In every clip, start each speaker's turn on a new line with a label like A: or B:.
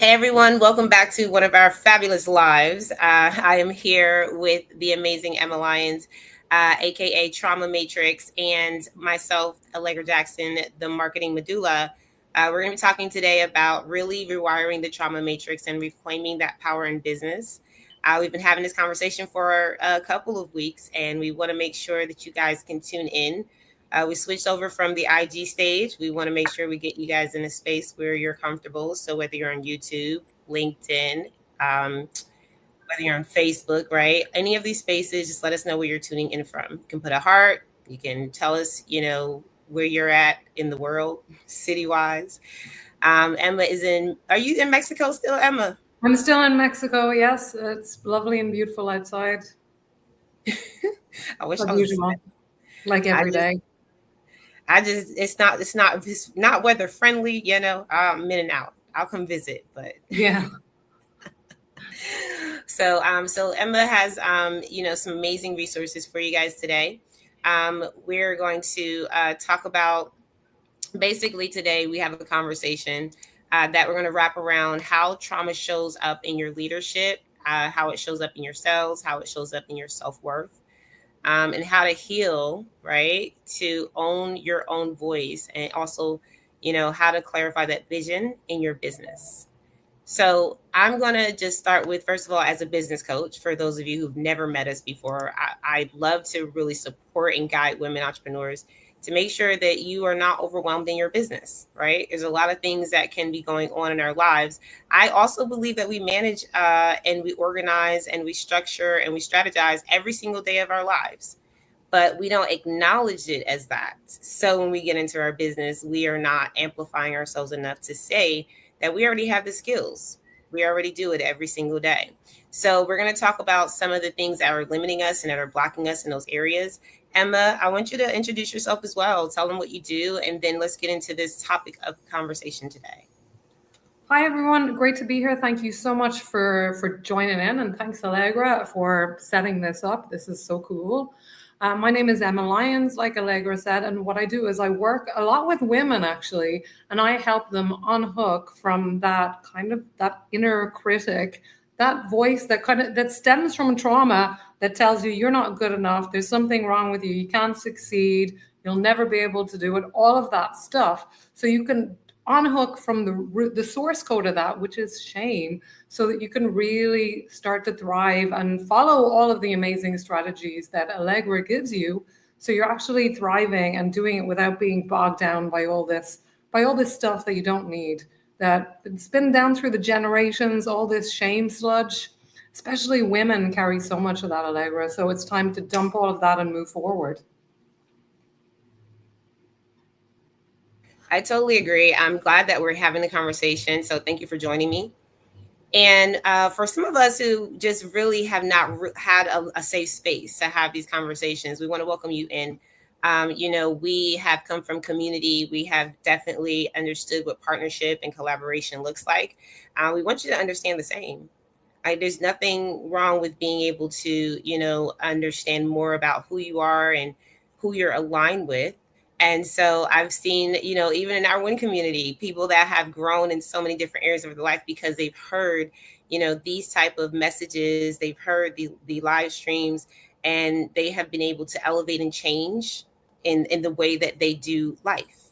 A: Hey everyone, welcome back to one of our fabulous lives. I am here with the amazing Emma Lyons, aka Trauma Matrix, and myself, Allegra Jackson, the marketing medulla. We're going to be talking today about really rewiring the trauma matrix and reclaiming that power in business. We've been having this conversation for a couple of weeks, and we want to make sure that you guys can tune in. We switched over from the IG stage. We want to make sure we get you guys in a space where you're comfortable. So whether you're on YouTube, LinkedIn, um, whether you're on Facebook, right? Any of these spaces, just let us know where you're tuning in from. You can put a heart. You can tell us, where you're at in the world, city wise. Emma is in. Are you in Mexico still, Emma?
B: I'm still in Mexico. Yes, it's lovely and beautiful outside,
A: I wish
B: as
A: I was.
B: usual, like
A: I
B: every
A: just
B: day.
A: it's not weather friendly, I'm in and out. I'll come visit, but
B: Yeah.
A: so Emma has some amazing resources for you guys today. We're going to talk about, basically today we have a conversation that we're going to wrap around how trauma shows up in your leadership, how it shows up in your sales, how it shows up in your self-worth, and how to heal, right? To own your own voice, and also, how to clarify that vision in your business. So I'm going to just start with, first of all, as a business coach, for those of you who've never met us before, I'd love to really support and guide women entrepreneurs to make sure that you are not overwhelmed in your business, right? There's a lot of things that can be going on in our lives. I also believe that we manage and we organize and we structure and we strategize every single day of our lives, but we don't acknowledge it as that. So when we get into our business, we are not amplifying ourselves enough to say that we already have the skills. We already do it every single day. So we're going to talk about some of the things that are limiting us and that are blocking us in those areas. Emma, I want you to introduce yourself as well. Tell them what you do, and then let's get into this topic of conversation today.
B: Hi, everyone. Great to be here. Thank you so much for joining in, and thanks, Allegra, for setting this up. This is so cool. My name is Emma Lyons, like Allegra said, and what I do is I work a lot with women actually, and I help them unhook from that kind of that inner critic, that voice that kind of that stems from trauma that tells you you're not good enough, there's something wrong with you, you can't succeed, you'll never be able to do it, all of that stuff. So you can unhook from the source code of that, which is shame, so that you can really start to thrive and follow all of the amazing strategies that Allegra gives you. So you're actually thriving and doing it without being bogged down by all this stuff that you don't need. That it's been down through the generations, all this shame sludge. Especially women carry so much of that, Allegra. So it's time to dump all of that and move forward.
A: I totally agree. I'm glad that we're having the conversation. So thank you for joining me. And for some of us who just really have not had a safe space to have these conversations, we want to welcome you in. We have come from community. We have definitely understood what partnership and collaboration looks like. We want you to understand the same. There's nothing wrong with being able to, understand more about who you are and who you're aligned with. And so I've seen, even in our win community, people that have grown in so many different areas of their life because they've heard, these type of messages, they've heard the live streams, and they have been able to elevate and change in the way that they do life,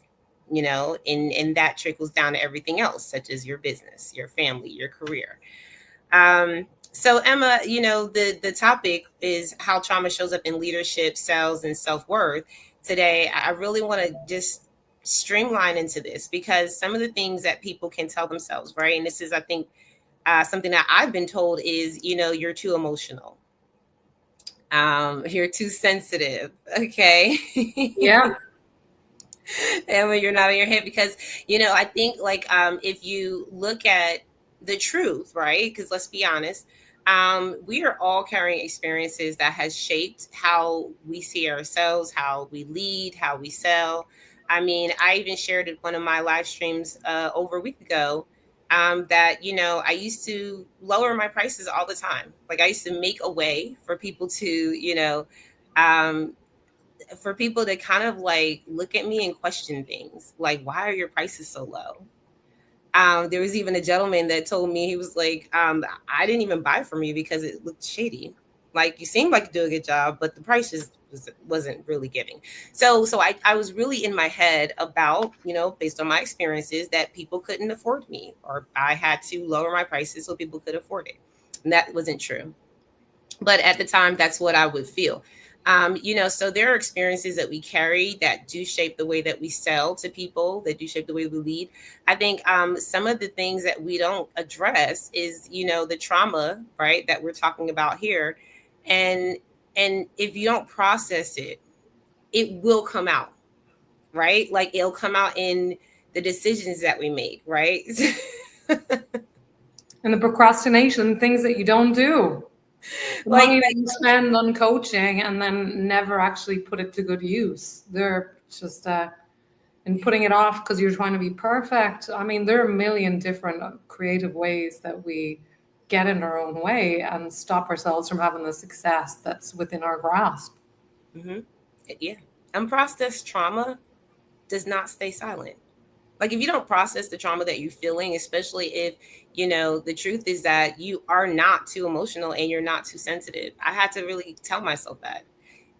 A: and that trickles down to everything else, such as your business, your family, your career. So Emma, the topic is how trauma shows up in leadership, sales, and self-worth. Today, I really want to just streamline into this because some of the things that people can tell themselves, right? And this is, I think, something that I've been told is, you're too emotional. You're too sensitive. Okay.
B: Yeah.
A: And when you're not in your head, because I think, like, if you look at the truth, right? Because let's be honest, we are all carrying experiences that has shaped how we see ourselves, how we lead, how we sell. I mean, I even shared it one of my live streams over a week ago, that I used to lower my prices all the time. Like, I used to make a way for people to, um, for people to kind of like look at me and question things like, why are your prices so low? There was even a gentleman that told me, he was like, I didn't even buy from you because it looked shady. Like, you seemed like you do a good job, but the price just wasn't really giving. So I was really in my head about, based on my experiences, that people couldn't afford me, or I had to lower my prices so people could afford it. And that wasn't true. But at the time, that's what I would feel. So there are experiences that we carry that do shape the way that we sell to people, that do shape the way we lead. I think some of the things that we don't address is, the trauma, right, that we're talking about here. And and if you don't process it, it will come out, right? Like, it'll come out in the decisions that we make, right?
B: And the procrastination, things that you don't do, the
A: like
B: money that you spend on coaching and then never actually put it to good use. They're just and putting it off because you're trying to be perfect. I mean, there are a million different creative ways that we get in our own way and stop ourselves from having the success that's within our grasp.
A: hmm yeah, unprocessed trauma does not stay silent. Like, if you don't process the trauma that you're feeling, especially if, the truth is that you are not too emotional and you're not too sensitive. I had to really tell myself that.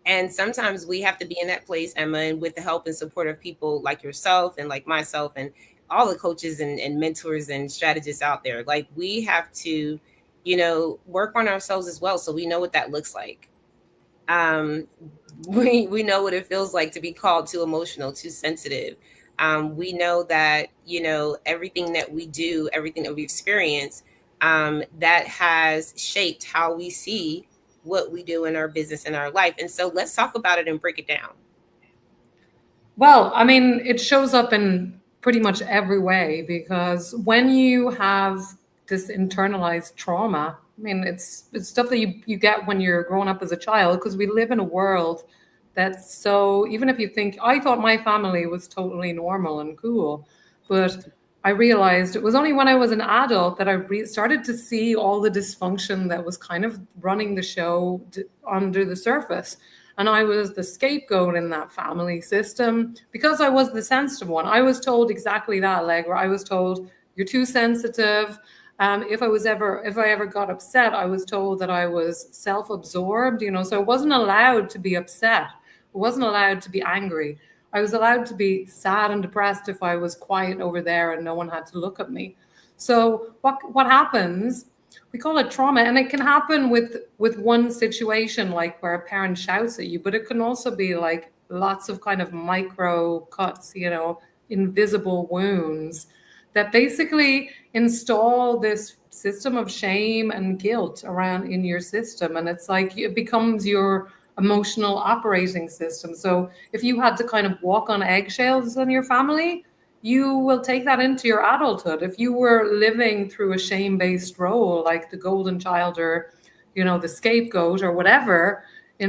A: And sometimes we have to be in that place, Emma, and with the help and support of people like yourself and like myself and all the coaches and mentors and strategists out there. Like, we have to, work on ourselves as well, so we know what that looks like. um, we know what it feels like to be called too emotional, too sensitive. We know that, everything that we do, everything that we experience, that has shaped how we see what we do in our business and our life. And so let's talk about it and break it down.
B: Well, I mean, it shows up in pretty much every way because when you have this internalized trauma, I mean, it's stuff that you get when you're growing up as a child because we live in a world that's so, even if you think, I thought my family was totally normal and cool, but I realized it was only when I was an adult that I started to see all the dysfunction that was kind of running the show under the surface. And I was the scapegoat in that family system because I was the sensitive one. I was told exactly that, Allegra. I was told, you're too sensitive. If I ever got upset, I was told that I was self-absorbed, so I wasn't allowed to be upset. I wasn't allowed to be angry. I was allowed to be sad and depressed if I was quiet over there and no one had to look at me. So what happens, we call it trauma, and it can happen with one situation, like where a parent shouts at you, but it can also be like lots of kind of micro cuts, invisible wounds that basically install this system of shame and guilt around in your system. And it's like it becomes your emotional operating system. So if you had to kind of walk on eggshells in your family, you will take that into your adulthood. If you were living through a shame-based role, like the golden child or, the scapegoat or whatever,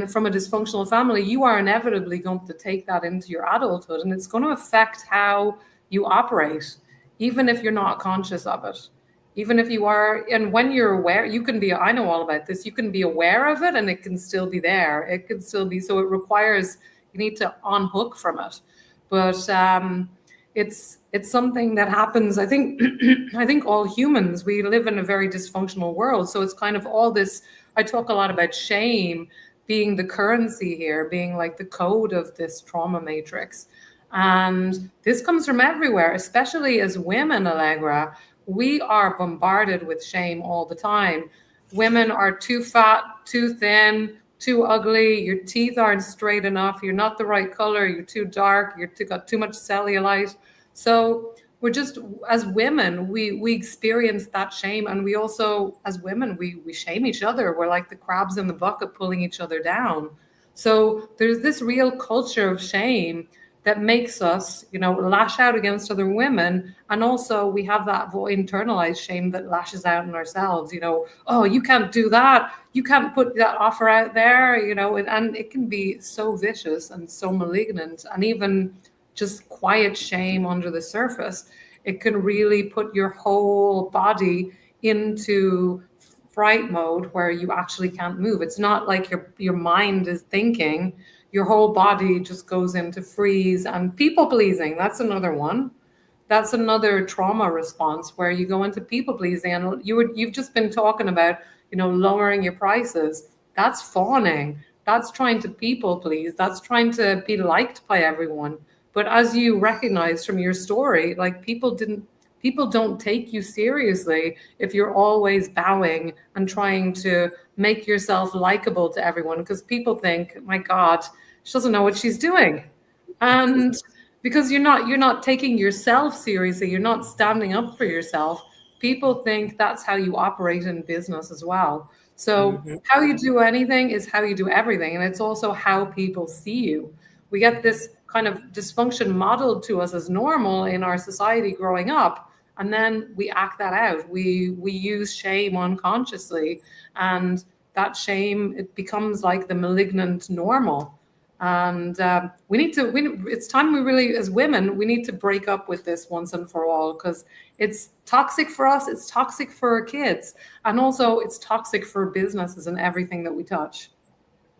B: from a dysfunctional family, you are inevitably going to take that into your adulthood, and it's going to affect how you operate, even if you're not conscious of it. Even if you are, and when you're aware, you can be, I know all about this, you can be aware of it and it can still be there. It can still be, so it requires, you need to unhook from it. But it's something that happens, I think. I think all humans, we live in a very dysfunctional world. So it's kind of all this, I talk a lot about shame being the currency here, being like the code of this trauma matrix. And this comes from everywhere, especially as women, Allegra. We are bombarded with shame all the time. Women are too fat, too thin, too ugly. Your teeth aren't straight enough. You're not the right color. You're too dark. Got too much cellulite. So we're just, as women, we experience that shame, and we also, as women, we shame each other. We're like the crabs in the bucket pulling each other down. So there's this real culture of shame that makes us, lash out against other women. And also we have that internalized shame that lashes out in ourselves, oh, you can't do that. You can't put that offer out there, and it can be so vicious and so malignant. And even just quiet shame under the surface, it can really put your whole body into fright mode where you actually can't move. It's not like your mind is thinking, your whole body just goes into freeze. And people pleasing, that's another one That's another trauma response where you go into people pleasing, and you've just been talking about, lowering your prices. That's fawning. That's trying to people please. That's trying to be liked by everyone. But as you recognize from your story, like people don't take you seriously if you're always bowing and trying to make yourself likable to everyone, because people think, my God, she doesn't know what she's doing. And because you're not taking yourself seriously, you're not standing up for yourself, people think that's how you operate in business as well. So
A: Hmm.
B: how you do anything is how you do everything, and it's also how people see you. We get this kind of dysfunction modeled to us as normal in our society growing up, and then we act that out. We use shame unconsciously, and that shame, it becomes like the malignant normal. And it's time we really, as women, we need to break up with this once and for all, because it's toxic for us, it's toxic for our kids, and also it's toxic for businesses and everything that we touch.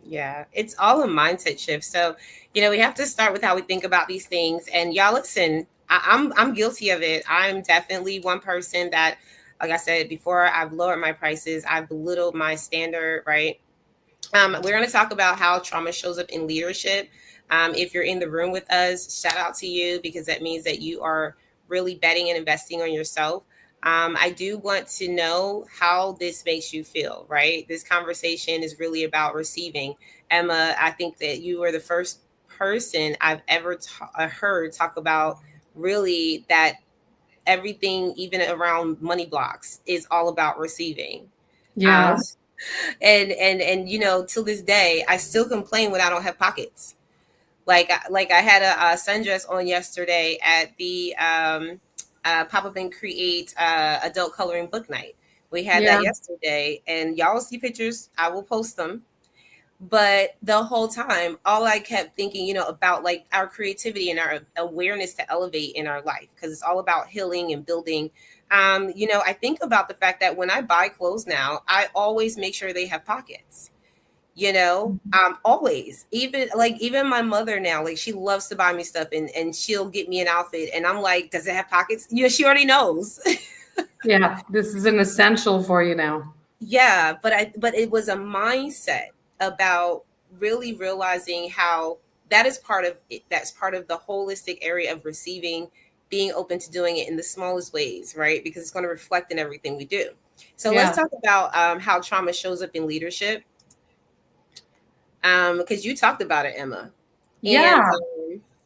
A: Yeah, it's all a mindset shift. So, we have to start with how we think about these things. And y'all, listen, I'm guilty of it. I'm definitely one person that, like I said before, I've lowered my prices. I've belittled my standard. Right. We're going to talk about how trauma shows up in leadership. If you're in the room with us, shout out to you, because that means that you are really betting and investing on yourself. I do want to know how this makes you feel, right? This conversation is really about receiving. Emma, I think that you were the first person I've ever heard talk about really that everything, even around money blocks, is all about receiving. Um,
B: Yes.
A: and till this day, I still complain when I don't have pockets. Like I had a sundress on yesterday at the Pop Up and Create adult coloring book night. We had
B: Yeah.
A: that yesterday, and y'all will see pictures. I will post them. But the whole time, all I kept thinking, about like our creativity and our awareness to elevate in our life, because it's all about healing and building. I think about the fact that when I buy clothes now, I always make sure they have pockets. Always, even my mother now, like, she loves to buy me stuff, and she'll get me an outfit, and I'm like, does it have pockets? She already knows.
B: Yeah, this is an essential for you now.
A: Yeah, but it was a mindset about really realizing how that is part of it. That's part of the holistic area of receiving, being open to doing it in the smallest ways, right? Because it's going to reflect in everything we do. So let's
B: Yeah.
A: talk about how trauma shows up in leadership, because you talked about it, Emma, and
B: Yeah.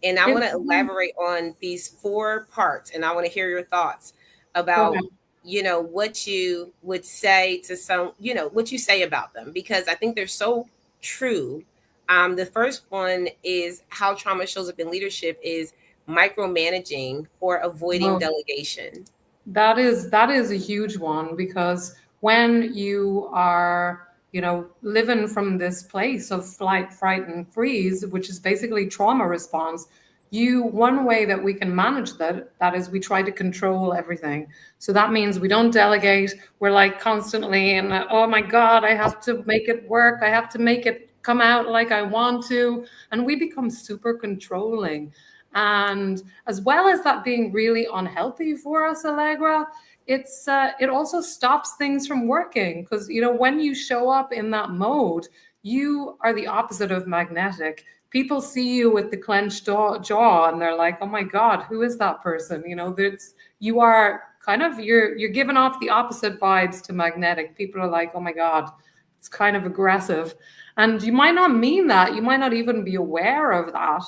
A: and I want
B: It,
A: to elaborate on these four parts, and I want to hear your thoughts
B: go
A: about
B: ahead.
A: what you would say to some, what you say about them, because I think they're so true. The first one is how trauma shows up in leadership is micromanaging or avoiding
B: Oh,
A: delegation.
B: that is a huge one, because when you are, living from this place of flight, fright, and freeze, which is basically trauma response, one way that we can manage that is we try to control everything. So that means we don't delegate. We're like constantly, and oh my God, I have to make it work. I have to make it come out like I want to, and we become super controlling. And as well as that being really unhealthy for us, Allegra, it also stops things from working, because when you show up in that mode, you are the opposite of magnetic. People see you with the clenched jaw, and they're like, "Oh my God, who is that person?" That's you are kind of you're giving off the opposite vibes to magnetic. People are like, "Oh my God, it's kind of aggressive," and you might not mean that. You might not even be aware of that.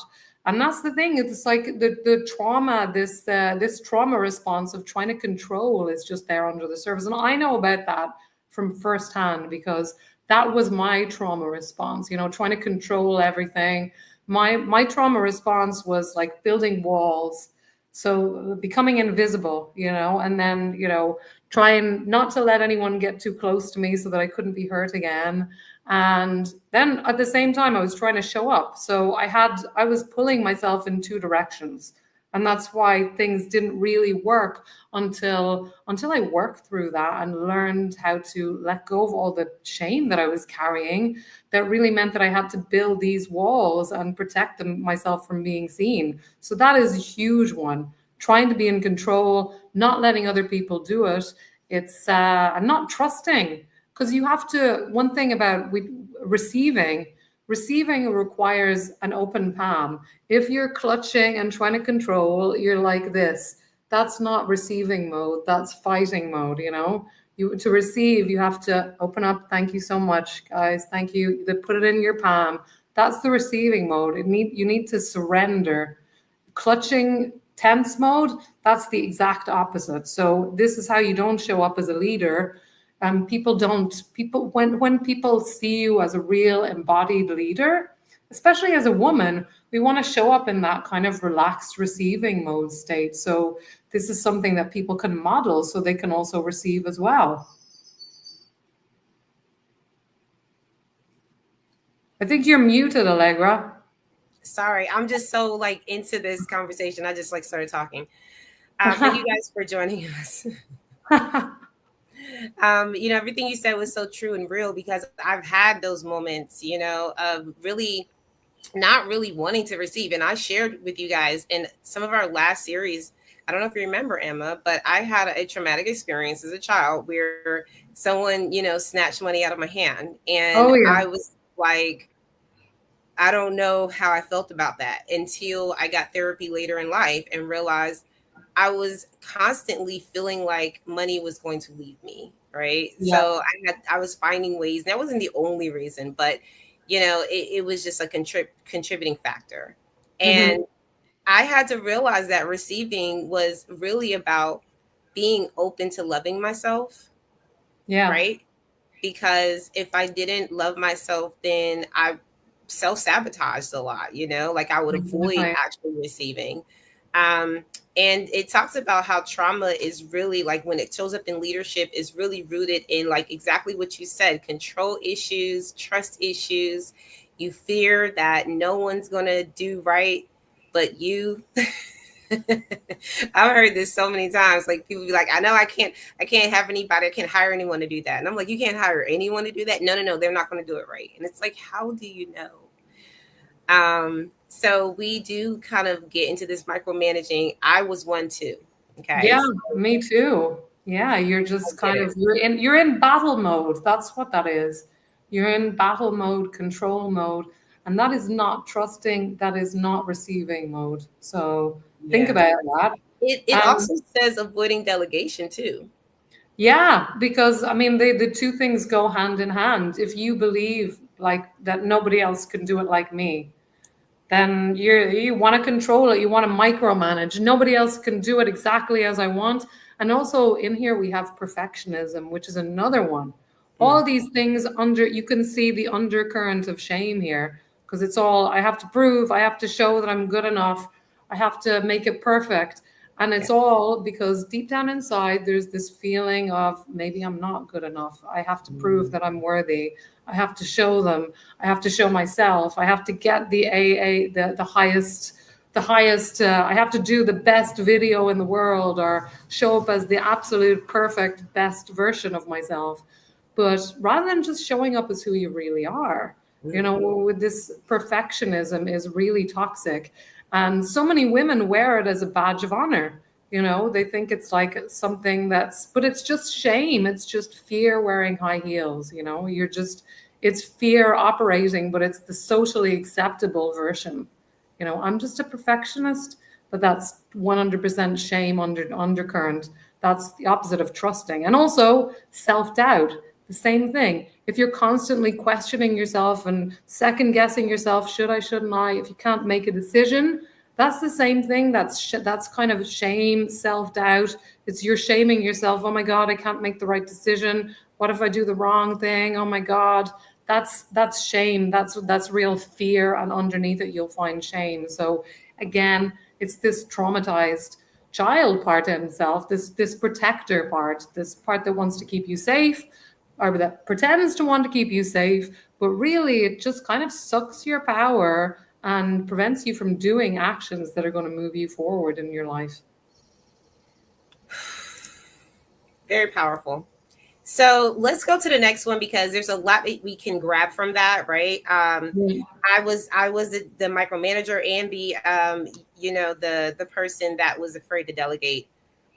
B: And that's the thing. It's like the trauma, this trauma response of trying to control is just there under the surface. And I know about that from firsthand, because that was my trauma response. Trying to control everything. My trauma response was like building walls, so becoming invisible, and then trying not to let anyone get too close to me so that I couldn't be hurt again. And then at the same time, I was trying to show up. So I was pulling myself in two directions. And that's why things didn't really work until I worked through that and learned how to let go of all the shame that I was carrying. That really meant that I had to build these walls and protect myself from being seen. So that is a huge one. trying to be in control, not letting other people do it. It's and not trusting, because you have to. One thing about receiving, receiving requires an open palm. If you're clutching and trying to control, you're like this. That's not receiving mode. That's fighting mode. You know, you to receive, you have to open up. Thank you so much, guys. Thank you. They put it in your palm. That's the receiving mode. You need to surrender. Clutching, tense mode, that's the exact opposite. So this is how you don't show up as a leader. People don't people when people see you as a real embodied leader, especially as a woman, we want to show up in that kind of relaxed receiving mode state. So this is something that people can model so they can also receive as well. I think you're muted, Allegra.
A: Sorry, I'm just so like into this conversation. I just like started talking. Thank you guys for joining us. Everything you said was so true and real, because I've had those moments, of really not really wanting to receive. And I shared with you guys in some of our last series. I don't know if you remember, Emma, but I had a traumatic experience as a child where someone, snatched money out of my hand. And
B: Oh
A: I
B: yeah.
A: was like, I don't know how I felt about that until I got therapy later in life and realized I was constantly feeling like money was going to leave me, right?
B: Yeah.
A: So I was finding ways. And that wasn't the only reason, but it was just a contributing factor.
B: Hmm.
A: And I had to realize that receiving was really about being open to loving myself,
B: Yeah.
A: right? Because if I didn't love myself, then I self-sabotaged a lot, like I would avoid
B: Exactly.
A: actually receiving. Um, and it talks about how trauma is really, like, when it shows up in leadership, is really rooted in, like, exactly what you said: control issues, trust issues. You fear that no one's gonna do right but you. I've heard this so many times. Like, people be like, I know I can't have anybody, I can't hire anyone to do that. And I'm like, you can't hire anyone to do that? No, no, no, they're not going to do it right. And it's like, how do you know? So we do kind of get into this micromanaging. I was one too. Okay.
B: Yeah,
A: So
B: me too. Yeah, you're
A: I
B: just
A: get
B: kind
A: it.
B: of you're in battle mode. That's what that is. You're in battle mode, control mode, and that is not trusting, that is not receiving mode. So think
A: Yeah.
B: about that.
A: It
B: Um,
A: also says avoiding delegation too.
B: yeah, because I mean the two things go hand in hand. If you believe like that nobody else can do it like me, then you want to control it, you want to micromanage, nobody else can do it exactly as I want. And also in here we have perfectionism, which is another one. All
A: Mm,
B: of these things, under you can see the undercurrent of shame here, because it's all, I have to prove, I have to show that I'm good enough, I have to make it perfect. And
A: yeah.
B: it's all because deep down inside there's this feeling of maybe I'm not good enough, I have to prove
A: Mm,
B: that I'm worthy, I have to show them, I have to show myself, I have to get the AA, the highest, I have to do the best video in the world, or show up as the absolute perfect best version of myself. But rather than just showing up as who you really are,
A: mm,
B: with this perfectionism is really toxic. And so many women wear it as a badge of honor. They think it's like something but it's just shame. It's just fear wearing high heels. It's fear operating, but it's the socially acceptable version. I'm just a perfectionist, but that's 100% shame undercurrent. That's the opposite of trusting. And also self doubt, the same thing. If you're constantly questioning yourself and second guessing yourself, should I, shouldn't I, if you can't make a decision, that's the same thing. That's kind of shame, self doubt. It's you're shaming yourself. Oh my God, I can't make the right decision. What if I do the wrong thing? Oh my God, that's shame. That's real fear, and underneath it you'll find shame. So again, it's this traumatized child part in himself, this protector part, this part that wants to keep you safe, or that pretends to want to keep you safe, but really it just kind of sucks your power and prevents you from doing actions that are going to move you forward in your life.
A: very powerful. So let's go to the next one, because there's a lot that we can grab from that, right? I was the micromanager and the person that was afraid to delegate.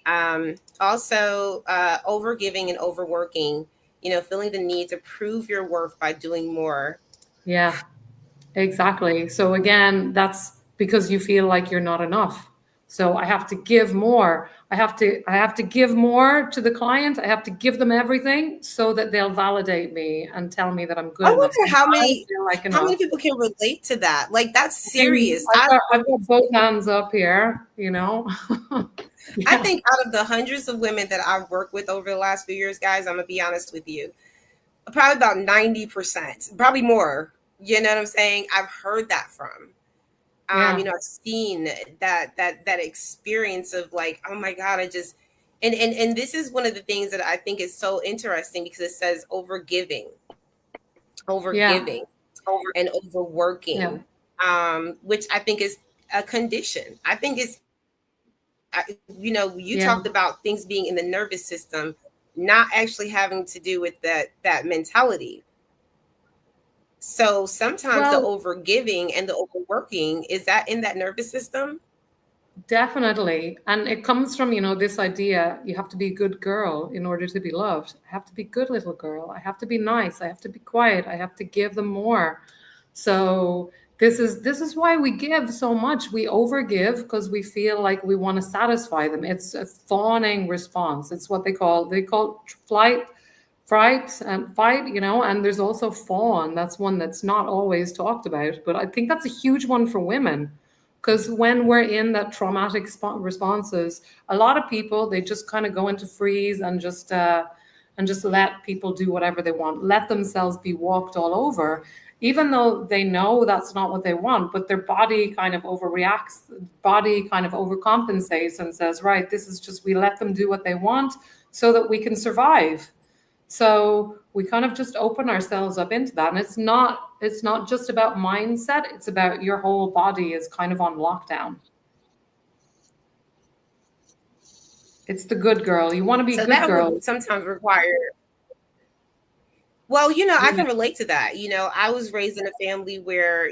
A: Also, overgiving and overworking. Feeling the need to prove your worth by doing more.
B: Yeah, exactly. So again, that's because you feel like you're not enough. So I have to give more. I have to give more to the client. I have to give them everything so that they'll validate me and tell me that I'm
A: I
B: good enough. So
A: wonder how
B: I
A: many
B: feel like
A: how
B: enough.
A: many people can relate to that. Like that's
B: I mean,
A: serious.
B: I've got both hands up here,
A: I
B: Yeah.
A: think out of the hundreds of women that I've worked with over the last few years, guys, I'm gonna be honest with you. Probably about 90%, probably more. You know what I'm saying? I've heard that from.
B: Yeah.
A: I've seen that experience of like, oh my God, I just and this is one of the things that I think is so interesting because it says
B: Yeah.
A: overgiving and
B: Yeah.
A: overworking, which I think is a condition. I think you
B: Yeah.
A: talked about things being in the nervous system, not actually having to do with that mentality. So sometimes the
B: Well,
A: overgiving and the overworking, is that in that nervous system?
B: definitely. And it comes from, this idea you have to be a good girl in order to be loved. I have to be good little girl. I have to be nice. I have to be quiet. I have to give them more. So this is why we give so much. We overgive because we feel like we want to satisfy them. It's a fawning response. It's what they call flight, fright and fight, and there's also fawn. That's one that's not always talked about, but I think that's a huge one for women. Because when we're in that traumatic responses, a lot of people they just kind of go into freeze and just let people do whatever they want, let themselves be walked all over, even though they know that's not what they want. But their body kind of overreacts, body kind of overcompensates and says, right, this is just we let them do what they want so that we can survive. So we kind of just open ourselves up into that. And it's not just about mindset, it's about your whole body is kind of on lockdown. It's the good girl. You want to be a
A: So
B: good
A: that
B: girl.
A: would sometimes require, well, I
B: Yeah.
A: can relate to that. I was raised in a family where,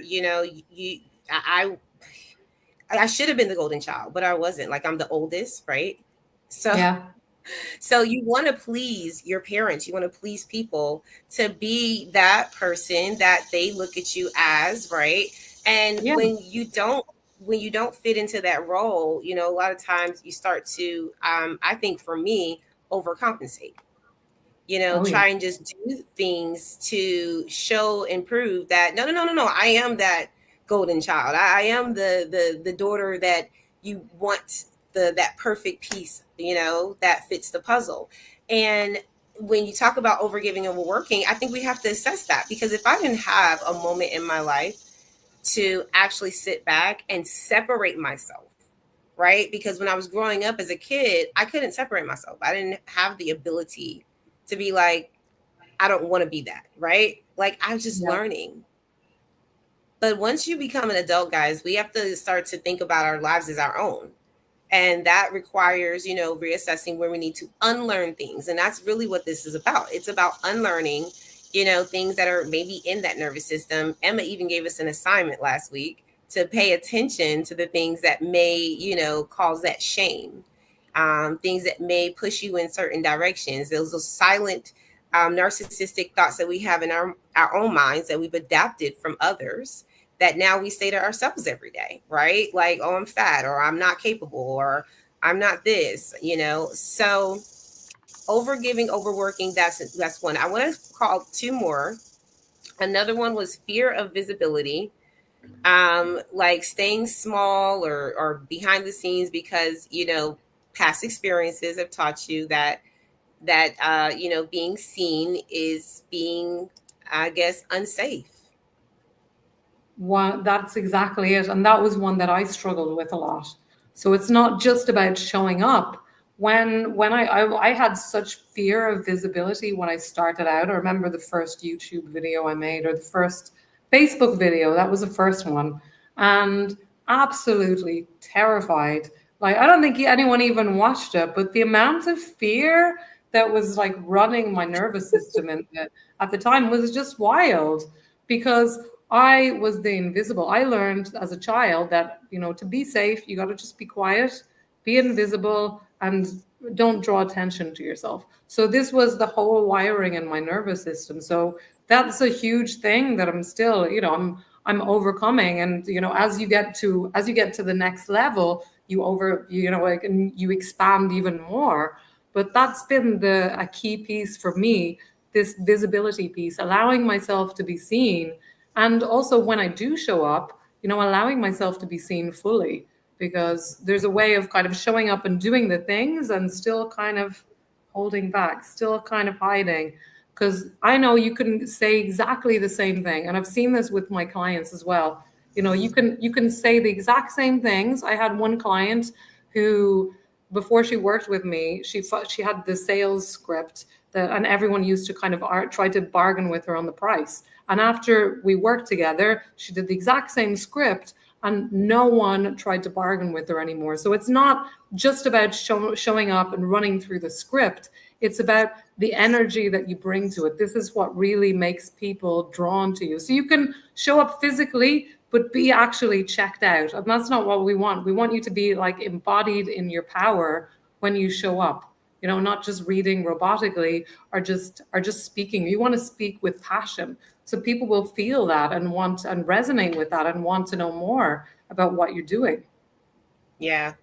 A: I should have been the golden child, but I wasn't. Like I'm the oldest, right? So
B: Yeah.
A: so you want to please your parents, you want to please people to be that person that they look at you as, right? And
B: Yeah.
A: when you don't fit into that role, a lot of times you start to, I think for me, overcompensate.
B: Oh yeah.
A: Try and just do things to show and prove that no, no, no, no, no, I am that golden child. I am the daughter that you want, that perfect piece, that fits the puzzle. And when you talk about overgiving and overworking, I think we have to assess that, because if I didn't have a moment in my life to actually sit back and separate myself, right? Because when I was growing up as a kid, I couldn't separate myself. I didn't have the ability to be like, I don't want to be that, right? Like I was just
B: Yeah.
A: learning. But once you become an adult, guys, we have to start to think about our lives as our own. And that requires, reassessing where we need to unlearn things. And that's really what this is about. It's about unlearning, things that are maybe in that nervous system. Emma even gave us an assignment last week to pay attention to the things that may, cause that shame, things that may push you in certain directions. Those silent, narcissistic thoughts that we have in our own minds that we've adapted from others, that now we say to ourselves every day, right? Like, oh, I'm fat, or I'm not capable, or I'm not this, So overgiving, overworking, that's one. I want to call two more. Another one was fear of visibility, like staying small or behind the scenes because, past experiences have taught you that being seen is being, I guess, unsafe.
B: That's exactly it. And that was one that I struggled with a lot. So it's not just about showing up. When I had such fear of visibility when I started out. I remember the first YouTube video I made, or the first Facebook video. That was the first one. And absolutely terrified. Like I don't think anyone even watched it, but the amount of fear that was like running my nervous system at the time was just wild, because I was the invisible. I learned as a child that, to be safe, you got to just be quiet, be invisible, and don't draw attention to yourself. So this was the whole wiring in my nervous system. So that's a huge thing that I'm still, I'm overcoming. And as you get to the next level, like, and you expand even more. But that's been a key piece for me, this visibility piece, allowing myself to be seen. And also when I do show up, allowing myself to be seen fully, because there's a way of kind of showing up and doing the things and still kind of holding back, still kind of hiding. Because I know you can say exactly the same thing. And I've seen this with my clients as well. You can say the exact same things. I had one client who, before she worked with me, she had the sales script that, and everyone used to kind of try to bargain with her on the price. And after we worked together, she did the exact same script, and no one tried to bargain with her anymore. So it's not just about showing up and running through the script. It's about the energy that you bring to it. This is what really makes people drawn to you. So you can show up physically, but be actually checked out. And that's not what we want. We want you to be like embodied in your power when you show up. Not just reading robotically or just speaking. You want to speak with passion. So people will feel that and want and resonate with that and want to know more about what you're doing.
A: Yeah.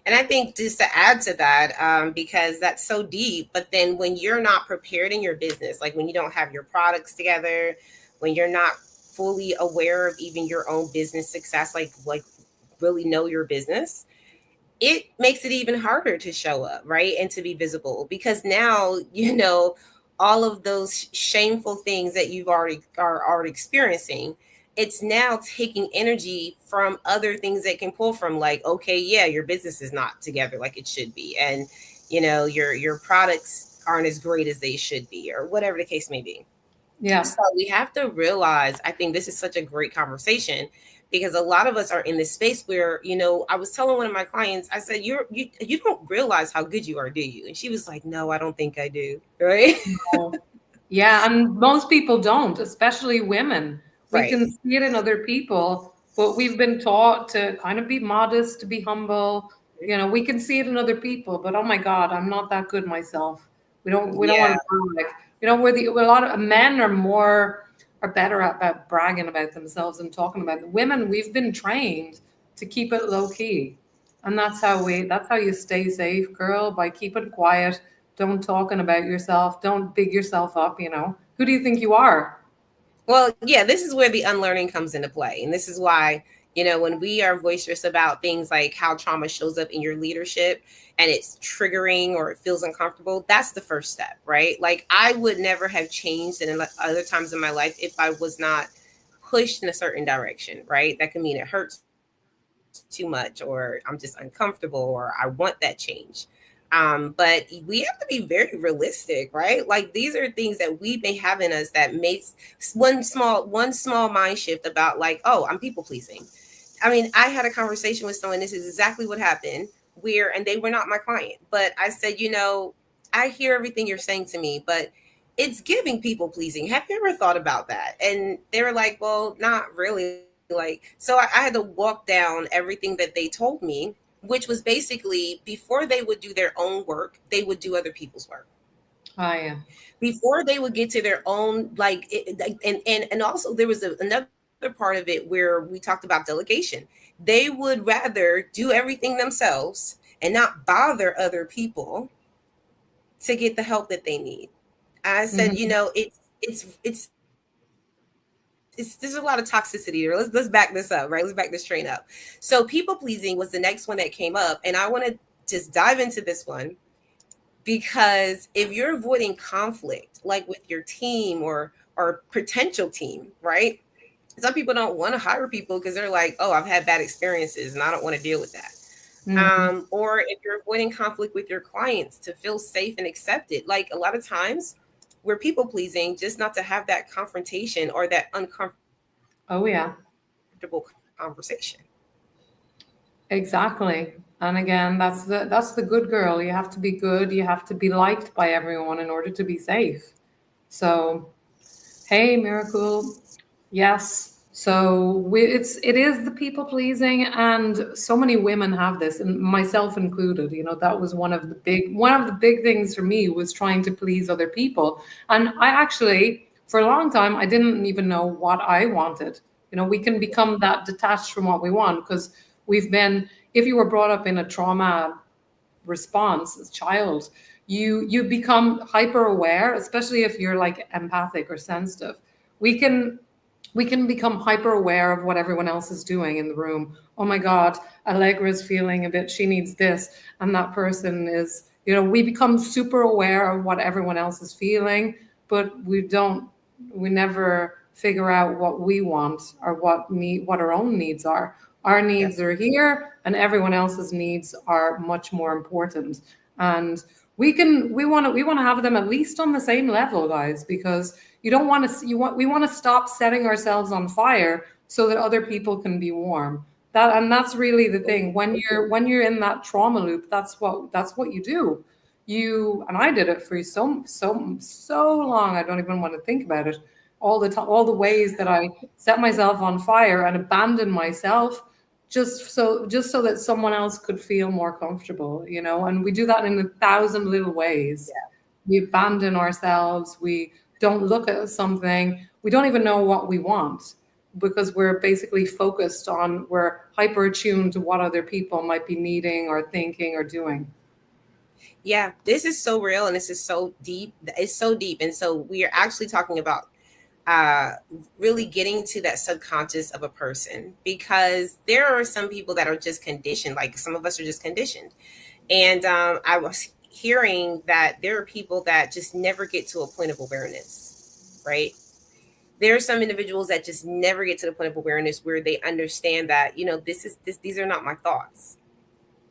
A: And I think just to add to that, because that's so deep, but then when you're not prepared in your business, like when you don't have your products together, when you're not fully aware of even your own business success, like really know your business, it makes it even harder to show up, right? And to be visible, because now, all of those shameful things that you've already experiencing, it's now taking energy from other things that can pull from, like, okay, yeah, your business is not together like it should be, and your products aren't as great as they should be, or whatever the case may be.
B: Yeah.
A: So we have to realize, I think this is such a great conversation, because a lot of us are in this space where, I was telling one of my clients, I said, you don't realize how good you are, do you? And she was like, no, I don't think I do. Right.
B: Oh, yeah, and most people don't, especially women. We
A: Right.
B: can see it in other people, but we've been taught to kind of be modest, to be humble. We can see it in other people, but oh my God, I'm not that good myself. We don't want
A: Yeah.
B: to brag. A lot of men are better at about bragging about themselves and talking about it. Women, we've been trained to keep it low key. And that's how you stay safe, girl, by keeping quiet. Don't talking about yourself. Don't big yourself up. Who do you think you are?
A: Well, yeah, this is where the unlearning comes into play. And this is why, when we are boisterous about things like how trauma shows up in your leadership and it's triggering or it feels uncomfortable, that's the first step, right? Like, I would never have changed in other times in my life if I was not pushed in a certain direction, right? That can mean it hurts too much, or I'm just uncomfortable, or I want that change. But we have to be very realistic, right? Like, these are things that we may have in us that makes one small mind shift about, like, oh, I'm people pleasing. I mean, I had a conversation with someone. This is exactly what happened. And they were not my client, but I said, I hear everything you're saying to me, but it's giving people pleasing. Have you ever thought about that? And they were like, well, not really. So I had to walk down everything that they told me, which was basically, before they would do their own work, they would do other people's work.
B: Oh yeah.
A: Before they would get to their own, and also there was another part of it where we talked about delegation. They would rather do everything themselves and not bother other people to get the help that they need. I said,
B: Hmm.
A: there's a lot of toxicity there. Let's back this up, right? Let's back this train up. So people pleasing was the next one that came up, and I want to just dive into this one, because if you're avoiding conflict, like with your team or potential team, right? Some people don't want to hire people because they're like, oh, I've had bad experiences and I don't want to deal with that.
B: Hmm.
A: Or if you're avoiding conflict with your clients to feel safe and accepted, like, a lot of times we're people pleasing just not to have that confrontation or that uncomfortable
B: Oh yeah.
A: conversation.
B: Exactly. And again, that's the good girl. You have to be good. You have to be liked by everyone in order to be safe. So, hey, Miracle. Yes. So it is the people pleasing, and so many women have this, and myself included. That was one of the big things for me, was trying to please other people. And I actually, for a long time, I didn't even know what I wanted. We can become that detached from what we want, because we've been, if you were brought up in a trauma response as a child, you become hyper aware, especially if you're like empathic or sensitive. We can we can become hyper aware of what everyone else is doing in the room. Oh my God, Allegra's feeling a bit, she needs this, and that person is, we become super aware of what everyone else is feeling, but we never figure out what we want, or what our own needs are. Our
A: Yeah.
B: needs are here, and everyone else's needs are much more important. And we want to have them at least on the same level, guys, because you don't want to, we want to stop setting ourselves on fire so that other people can be warm. That's really the thing. When you're in that trauma loop, that's what you do. And I did it for so long, I don't even want to think about it. All the time, all the ways that I set myself on fire and abandoned myself, just so that someone else could feel more comfortable. And we do that in 1,000 little ways. We abandon ourselves. We don't look at something. We don't even know what we want, because we're basically we're hyper attuned to what other people might be needing or thinking or doing.
A: Yeah, this is so real and this is so deep. It's so deep. And so we are actually talking about uh really getting to that subconscious of a person, because there are some people that are just conditioned, like some of us are just conditioned. And I was hearing that there are people that just never get to a point of awareness, right? There are some individuals that just never get to the point of awareness where they understand that, these are not my thoughts.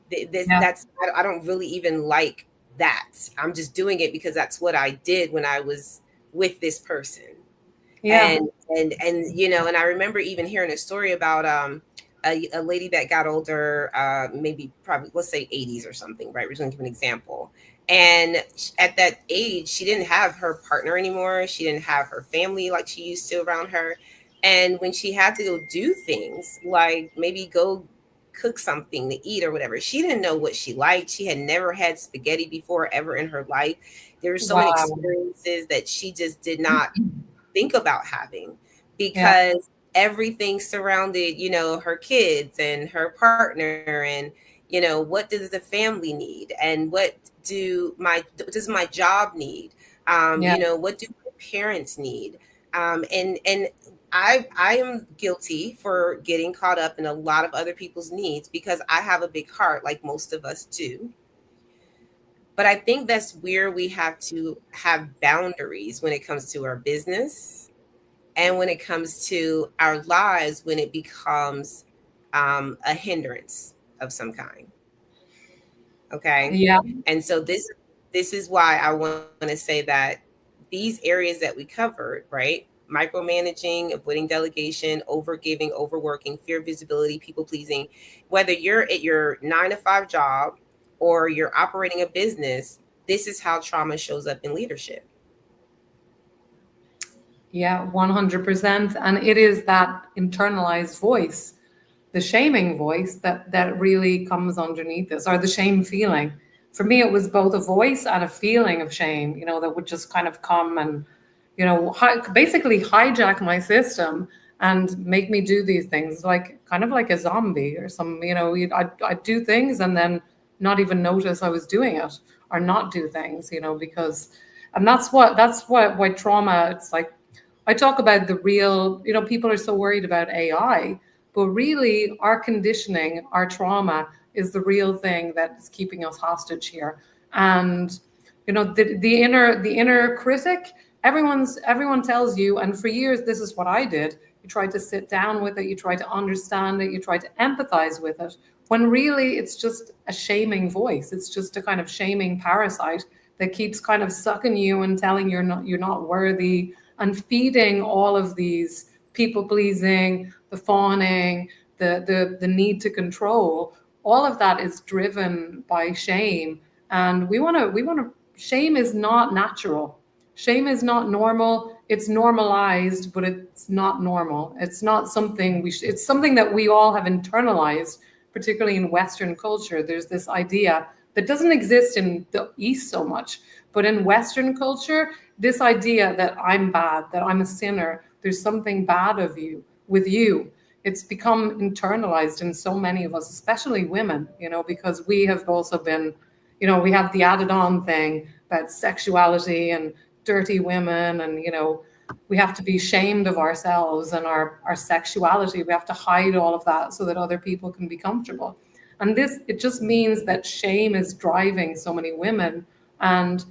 A: This
B: Yeah.
A: that's I don't really even like that. I'm just doing it because that's what I did when I was with this person.
B: Yeah.
A: And I remember even hearing a story about a lady that got older, maybe probably, let's say 80s or something, right? We're just gonna give an example. And at that age, she didn't have her partner anymore. She didn't have her family like she used to around her. And when she had to go do things like maybe go cook something to eat or whatever, she didn't know what she liked. She had never had spaghetti before ever in her life. There were so many
B: Wow.
A: experiences that she just did not think about having,
B: Yeah.
A: because everything surrounded, her kids and her partner, and what does the family need, and what does my job need,
B: Yeah.
A: what do my parents need, and I am guilty for getting caught up in a lot of other people's needs because I have a big heart, like most of us do. But I think that's where we have to have boundaries when it comes to our business and when it comes to our lives, when it becomes a hindrance of some kind. Okay.
B: Yeah.
A: And so this is why I want to say that these areas that we covered, right? Micromanaging, avoiding delegation, overgiving, overworking, fear of visibility, people pleasing, whether you're at your 9 to 5 job or you're operating a business, this is how trauma shows up in leadership.
B: Yeah, 100%. And it is that internalized voice, the shaming voice, that really comes underneath this, or the shame feeling. For me, it was both a voice and a feeling of shame, that would just kind of come and, basically hijack my system and make me do these things, like kind of like a zombie or some, I'd do things and then not even notice I was doing it, or not do things, because, and that's what why trauma, it's like, I talk about the real, people are so worried about AI, but really our conditioning, our trauma is the real thing that is keeping us hostage here. And the inner critic, everyone tells you, and for years this is what I did. You try to sit down with it, you try to understand it, you try to empathize with it, when really it's just a shaming voice. It's just a kind of shaming parasite that keeps kind of sucking you and telling you're not worthy, and feeding all of these people pleasing, the fawning, the need to control. All of that is driven by shame, and we want to. Shame is not natural. Shame is not normal. it's normalized, but it's not normal. It's not something it's something that we all have internalized, particularly in Western culture. There's this idea that doesn't exist in the East so much, but in Western culture, this idea that I'm bad, that I'm a sinner, there's something bad of you with you. It's become internalized in so many of us, especially women, because we have also been, we have the added on thing about sexuality and dirty women, and we have to be ashamed of ourselves and our sexuality. We have to hide all of that so that other people can be comfortable. And this, it just means that shame is driving so many women, and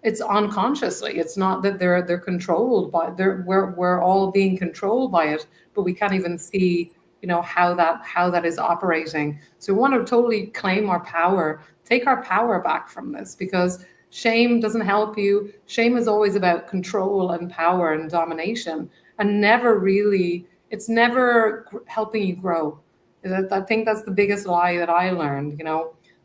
B: it's unconsciously. It's not that they're controlled by, we're all being controlled by it, but we can't even see, how that is operating. So we want to totally claim our power, take our power back from this, because shame doesn't help you. Shame is always about control and power and domination, and never really, it's never helping you grow. I think that's the biggest lie that I learned,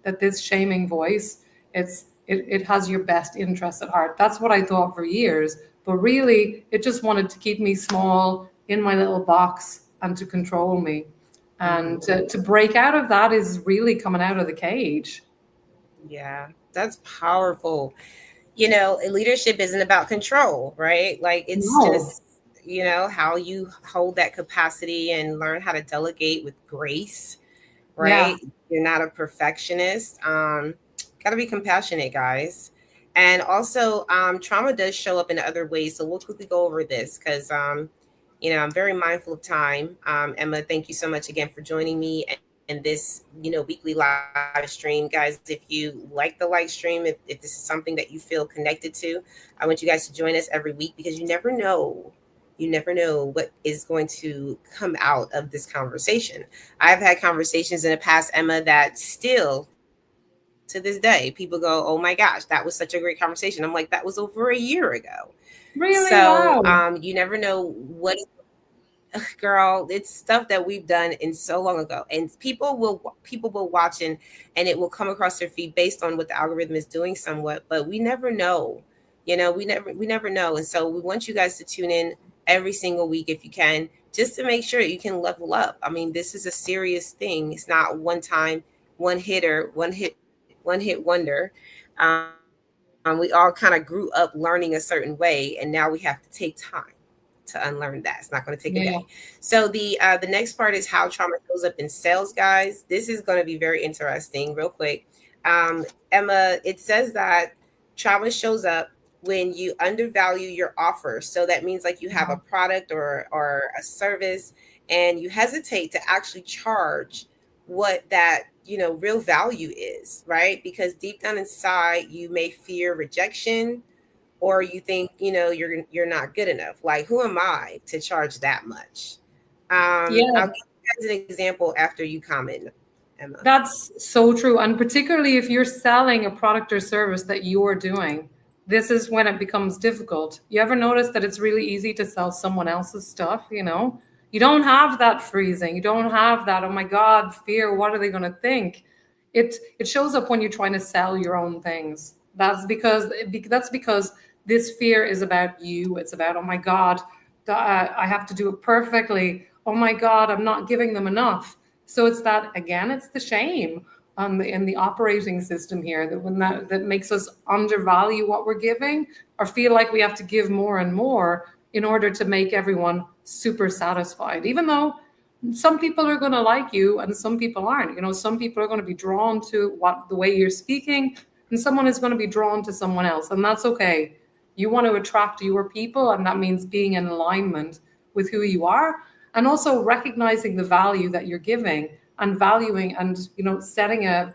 B: that this shaming voice, it has your best interest at heart. That's what I thought for years. But really, it just wanted to keep me small in my little box and to control me. And to break out of that is really coming out of the cage.
A: Yeah, that's powerful. Leadership isn't about control, right? Like it's
B: No.
A: just, how you hold that capacity and learn how to delegate with grace,
B: Yeah.
A: right? You're not a perfectionist. Got to be compassionate, guys. And also, trauma does show up in other ways. So we'll quickly go over this because, I'm very mindful of time. Emma, thank you so much again for joining me in this, weekly live stream. Guys, if you like the live stream, if this is something that you feel connected to, I want you guys to join us every week because you never know what is going to come out of this conversation. I've had conversations in the past, Emma, that still to this day people go, "Oh my gosh, that was such a great conversation." I'm like, "That was over a year ago." So
B: Really? Wow.
A: you never know what girl, it's stuff that we've done in so long ago, and people will watch, and it will come across their feed based on what the algorithm is doing somewhat, but we never know. We never know. And so we want you guys to tune in every single week if you can, just to make sure you can level up. I mean, this is a serious thing. It's not one time, one hit wonder. We all kind of grew up learning a certain way, and now we have to take time to unlearn that. It's not going to take a day.
B: Yeah.
A: So the next part is how trauma shows up in sales, guys. This is going to be very interesting. Real quick, Emma, it says that trauma shows up when you undervalue your offer. So that means like you have a product or a service, and you hesitate to actually charge what that real value is, right? Because deep down inside you may fear rejection, or you think you're not good enough. Like, who am I to charge that much? I'll
B: Yeah.
A: give you guys an example after you comment, Emma.
B: That's so true. And particularly if you're selling a product or service that you're doing, this is when it becomes difficult. You ever notice that it's really easy to sell someone else's stuff? You don't have that freezing. You don't have that, oh my God, fear. What are they going to think? It shows up when you're trying to sell your own things. That's because this fear is about you. It's about, oh my God, I have to do it perfectly. Oh my God, I'm not giving them enough. So it's that again, it's the shame in the operating system here that makes us undervalue what we're giving, or feel like we have to give more and more in order to make everyone super satisfied. Even though some people are going to like you and some people aren't. Some people are going to be drawn to the way you're speaking, and someone is going to be drawn to someone else, and that's okay. You want to attract your people, and that means being in alignment with who you are, and also recognizing the value that you're giving, and valuing, and setting a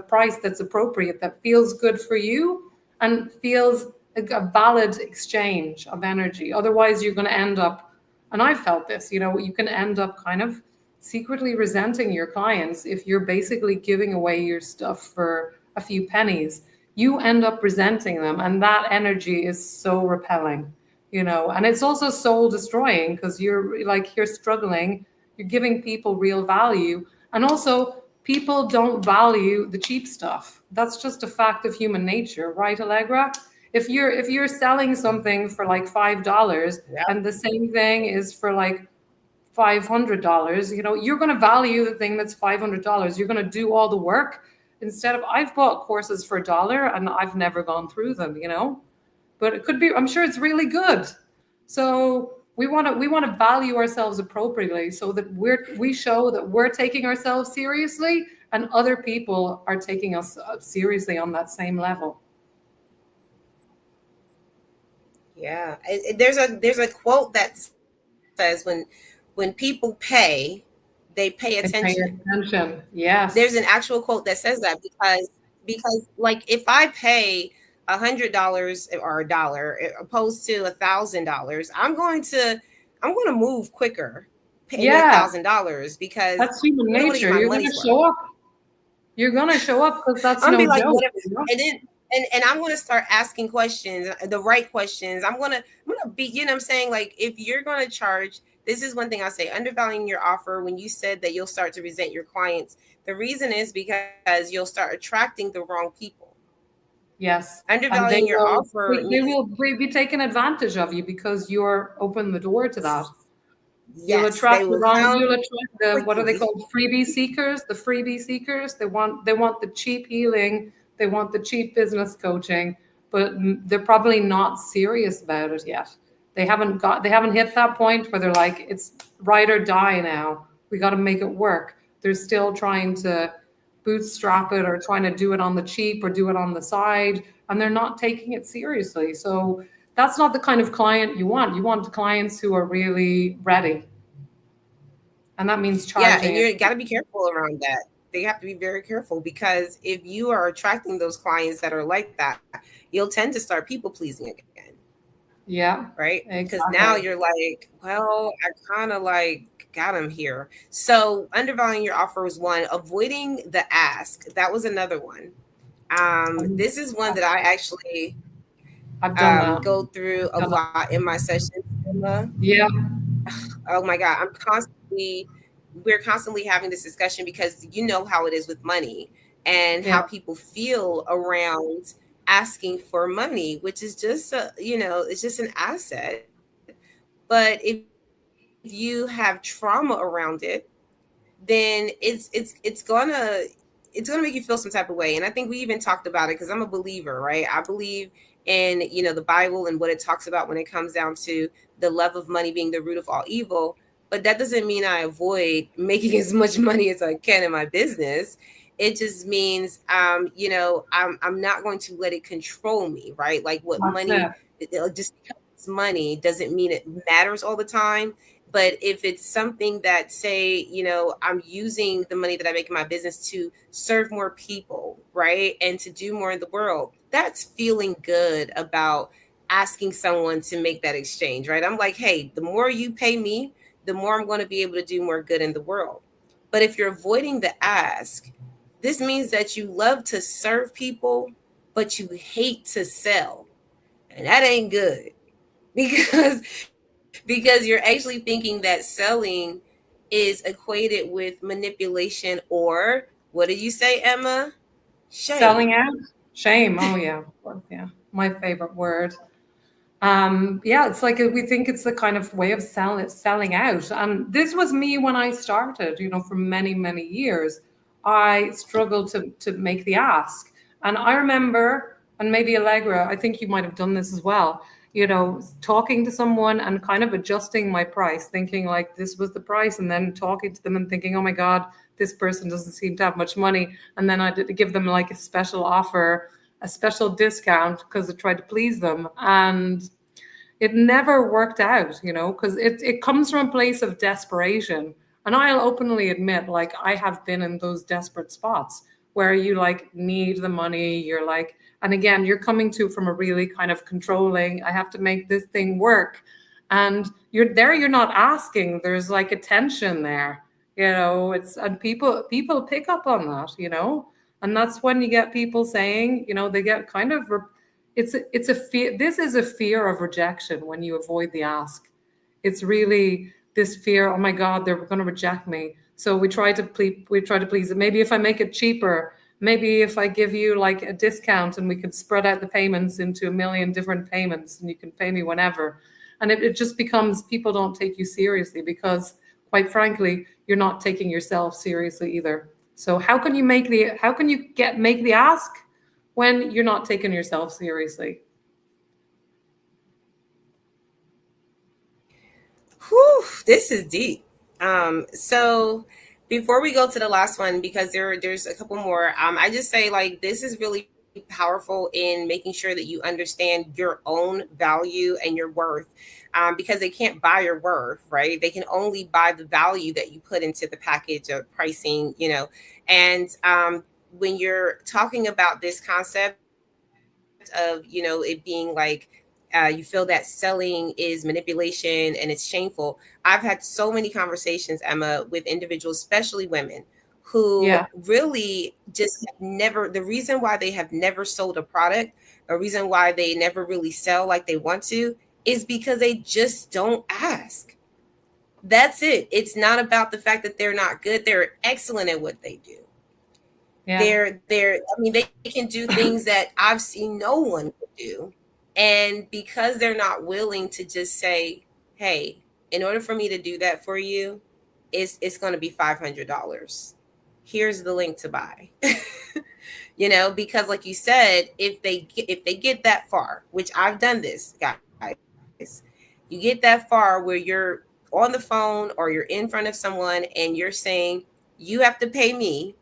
B: price that's appropriate, that feels good for you and feels a valid exchange of energy. Otherwise you're going to end up, and I've felt this, you can end up kind of secretly resenting your clients. If you're basically giving away your stuff for a few pennies, you end up resenting them, and that energy is so repelling. And it's also soul destroying, because you're struggling, you're giving people real value, and also people don't value the cheap stuff. That's just a fact of human nature, right, Allegra? If you're selling something for like $5
A: Yeah.
B: and the same thing is for like $500, you're going to value the thing that's $500. You're going to do all the work instead of, I've bought courses for $1 and I've never gone through them. But it could be, I'm sure it's really good. So we want to value ourselves appropriately so that we show that we're taking ourselves seriously and other people are taking us seriously on that same level.
A: Yeah. There's a quote that says when people pay, they pay
B: They
A: attention.
B: pay attention.
A: There's an
B: Yes.
A: actual quote that says that because like if I pay $100 or $1 opposed to $1,000, I'm going to move quicker paying a
B: Yeah.
A: thousand dollars because
B: That's human
A: I want to get
B: nature.
A: my
B: You're going to
A: money's worth.
B: show up. You're going to show up because that's
A: I'm gonna
B: no
A: be like
B: joke.
A: whatever, and then and I'm gonna start asking questions, the right questions. I'm gonna be, you know what I'm saying? Like if you're gonna charge, this is one thing I say, undervaluing your offer. When you said that you'll start to resent your clients, the reason is because you'll start attracting the wrong people.
B: Yes. And
A: Undervaluing
B: they
A: your
B: will
A: offer
B: they
A: means
B: will be taking advantage of you because you're open the door to that. You'll
A: yes,
B: attract
A: they
B: the
A: will
B: wrong,
A: come
B: you'll attract the, what are they
A: quickly.
B: called? Freebie seekers, the freebie seekers. They want the cheap healing, they want the cheap business coaching, but they're probably not serious about it yet. They haven't hit that point where they're like, it's ride or die now. We got to make it work. They're still trying to bootstrap it or trying to do it on the cheap or do it on the side, and they're not taking it seriously. So that's not the kind of client you want. You want clients who are really ready, and that means
A: Yeah, and
B: charging it.
A: you got to be careful around that. They have to be very careful because if you are attracting those clients that are like that, you'll tend to start people pleasing again,
B: Yeah,
A: right? Because now you're
B: exactly.
A: like, well, I kind of like got them here. So undervaluing your offer was one. Avoiding the ask, that was another one.
B: Um,
A: This is one that I actually
B: I've done
A: go
B: that.
A: through a
B: I've done
A: lot in
B: that.
A: my sessions, Emma.
B: Yeah,
A: Oh my God, we're constantly having this discussion because you know how it is with money and
B: yeah,
A: how people feel around asking for money, which is just it's just an asset. But if you have trauma around it, then it's gonna make you feel some type of way. And I think we even talked about it because I'm a believer, right? I believe in the Bible and what it talks about when it comes down to the love of money being the root of all evil. But that doesn't mean I avoid making as much money as I can in my business. It just means I'm not going to let it control me, right? Like what
B: that's
A: money,
B: it.
A: just because it's money doesn't mean it matters all the time. But if it's something that, say, I'm using the money that I make in my business to serve more people, right? And to do more in the world, that's feeling good about asking someone to make that exchange, right? I'm like, hey, the more you pay me, the more I'm going to be able to do more good in the world. But if you're avoiding the ask, this means that you love to serve people, but you hate to sell. And that ain't good because you're actually thinking that selling is equated with manipulation, or what did you say, Emma?
B: Selling
A: Shame.
B: out, shame. Oh yeah, of course, yeah, my favorite word. Yeah, it's like we think it's the kind of way of selling out. And this was me when I started, for many, many years. I struggled to make the ask. And I remember, and maybe Allegra, I think you might have done this as well, talking to someone and kind of adjusting my price, thinking like this was the price, and then talking to them and thinking, oh my God, this person doesn't seem to have much money. And then I did give them like a special offer, a special discount because I tried to please them. And it never worked out, because it comes from a place of desperation. And I'll openly admit, like, I have been in those desperate spots where you like need the money. You're like, and again, you're coming to from a really kind of controlling, I have to make this thing work. And you're not asking. There's like a tension there, and people pick up on that. And that's when you get people saying, they get kind of it's a fear. This is a fear of rejection when you avoid the ask. It's really this fear, oh my God, they're going to reject me. So we try to please it. Maybe if I make it cheaper, maybe if I give you like a discount and we could spread out the payments into a million different payments and you can pay me whenever. And it just becomes people don't take you seriously because, quite frankly, you're not taking yourself seriously either. So how can you get make the ask when you're not taking yourself seriously?
A: Whew, this is deep. So before we go to the last one, because there's a couple more, I just say like this is really powerful in making sure that you understand your own value and your worth, because they can't buy your worth, right? They can only buy the value that you put into the package of pricing, and when you're talking about this concept of it being like you feel that selling is manipulation and it's shameful. I've had so many conversations, Emma, with individuals, especially women, who
B: Yeah,
A: really just have never, the reason why they have never sold a product, a reason why they never really sell like they want to, is because they just don't ask. That's it. It's not about the fact that they're not good. They're excellent at what they do.
B: yeah,
A: I mean, they can do things that I've seen no one do. And because they're not willing to just say, hey, in order for me to do that for you, it's going to be $500. Here's the link to buy. Because like you said, if they get that far, which I've done this, guys, you get that far where you're on the phone or you're in front of someone and you're saying, you have to pay me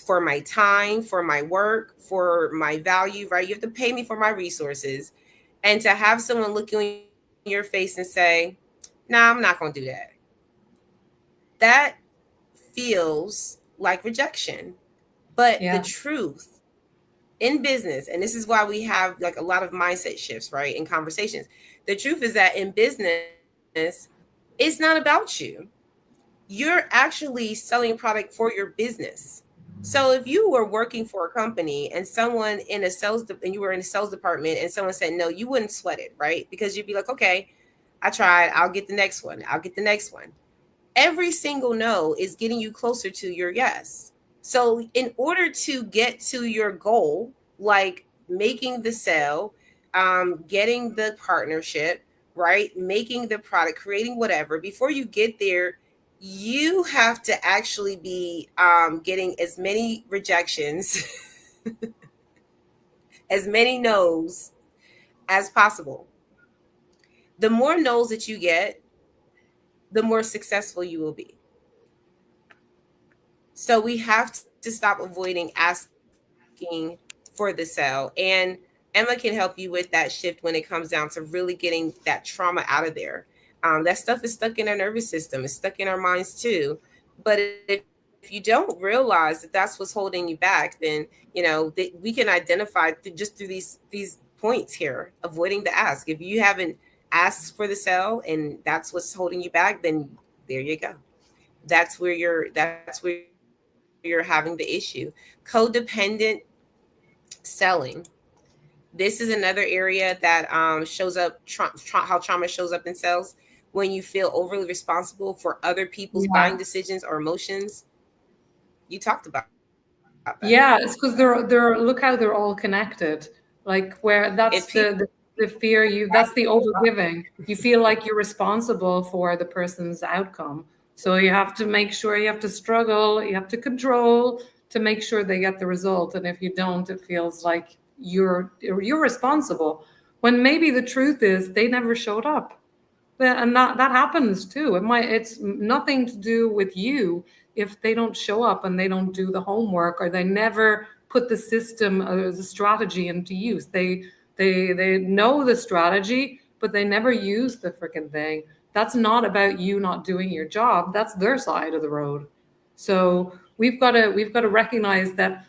A: for my time, for my work, for my value, right? You have to pay me for my resources. And to have someone look you in your face and say, nah, I'm not going to do that. That feels like rejection. But the
B: yeah,
A: truth in business, and this is why we have like a lot of mindset shifts, right? In conversations. The truth is that in business, it's not about you. You're actually selling a product for your business. So if you were working for a company and someone and you were in a sales department and someone said no, you wouldn't sweat it, right? Because you'd be like, okay, I tried. I'll get the next one. I'll get the next one. Every single no is getting you closer to your yes. So in order to get to your goal, like making the sale, getting the partnership, right? Making the product, creating whatever, before you get there, you have to actually be getting as many rejections, as many no's as possible. The more no's that you get, the more successful you will be. So we have to stop avoiding asking for the sale. And Emma can help you with that shift when it comes down to really getting that trauma out of there. That stuff is stuck in our nervous system, it's stuck in our minds too. But if you don't realize that that's what's holding you back, then we can identify just through these points here, avoiding the ask. If you haven't asked for the sale and that's what's holding you back, then there you go. That's where you're having the issue. Codependent selling. This is another area that shows up how trauma shows up in sales. When you feel overly responsible for other people's
B: yeah.
A: buying decisions or emotions. You talked about that.
B: Yeah, it's because they're look how they're all connected. Like where
A: If
B: that's
A: people
B: the fear you that's the overgiving. You feel like you're responsible for the person's outcome. So you have to make sure you have to struggle, you have to control to make sure they get the result. And if you don't, it feels like you're responsible. When maybe the truth is they never showed up. And that happens too. It's nothing to do with you if they don't show up and they don't do the homework or they never put the system or the strategy into use. They know the strategy, but they never use the freaking thing. That's not about you not doing your job. That's their side of the road. So we've got to recognize that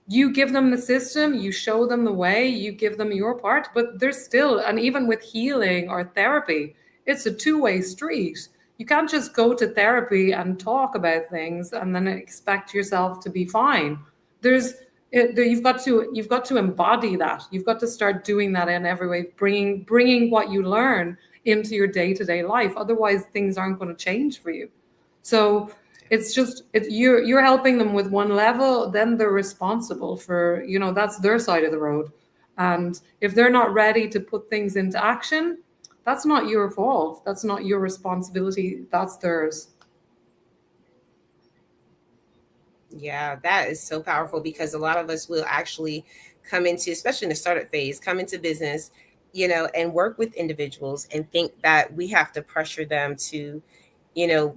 B: you give them the system, you show them the way, you give them your part, but there's still, and even with healing or therapy, it's a two-way street. You can't just go to therapy and talk about things and then expect yourself to be fine. You've got to embody that. You've got to start doing that in every way, bringing what you learn into your day-to-day life. Otherwise, things aren't going to change for you. So It's just you're helping them with one level, then they're responsible for, that's their side of the road. And if they're not ready to put things into action, that's not your fault. That's not your responsibility. That's theirs.
A: Yeah, that is so powerful because a lot of us will actually come into, especially in the startup phase, come into business, and work with individuals and think that we have to pressure them to,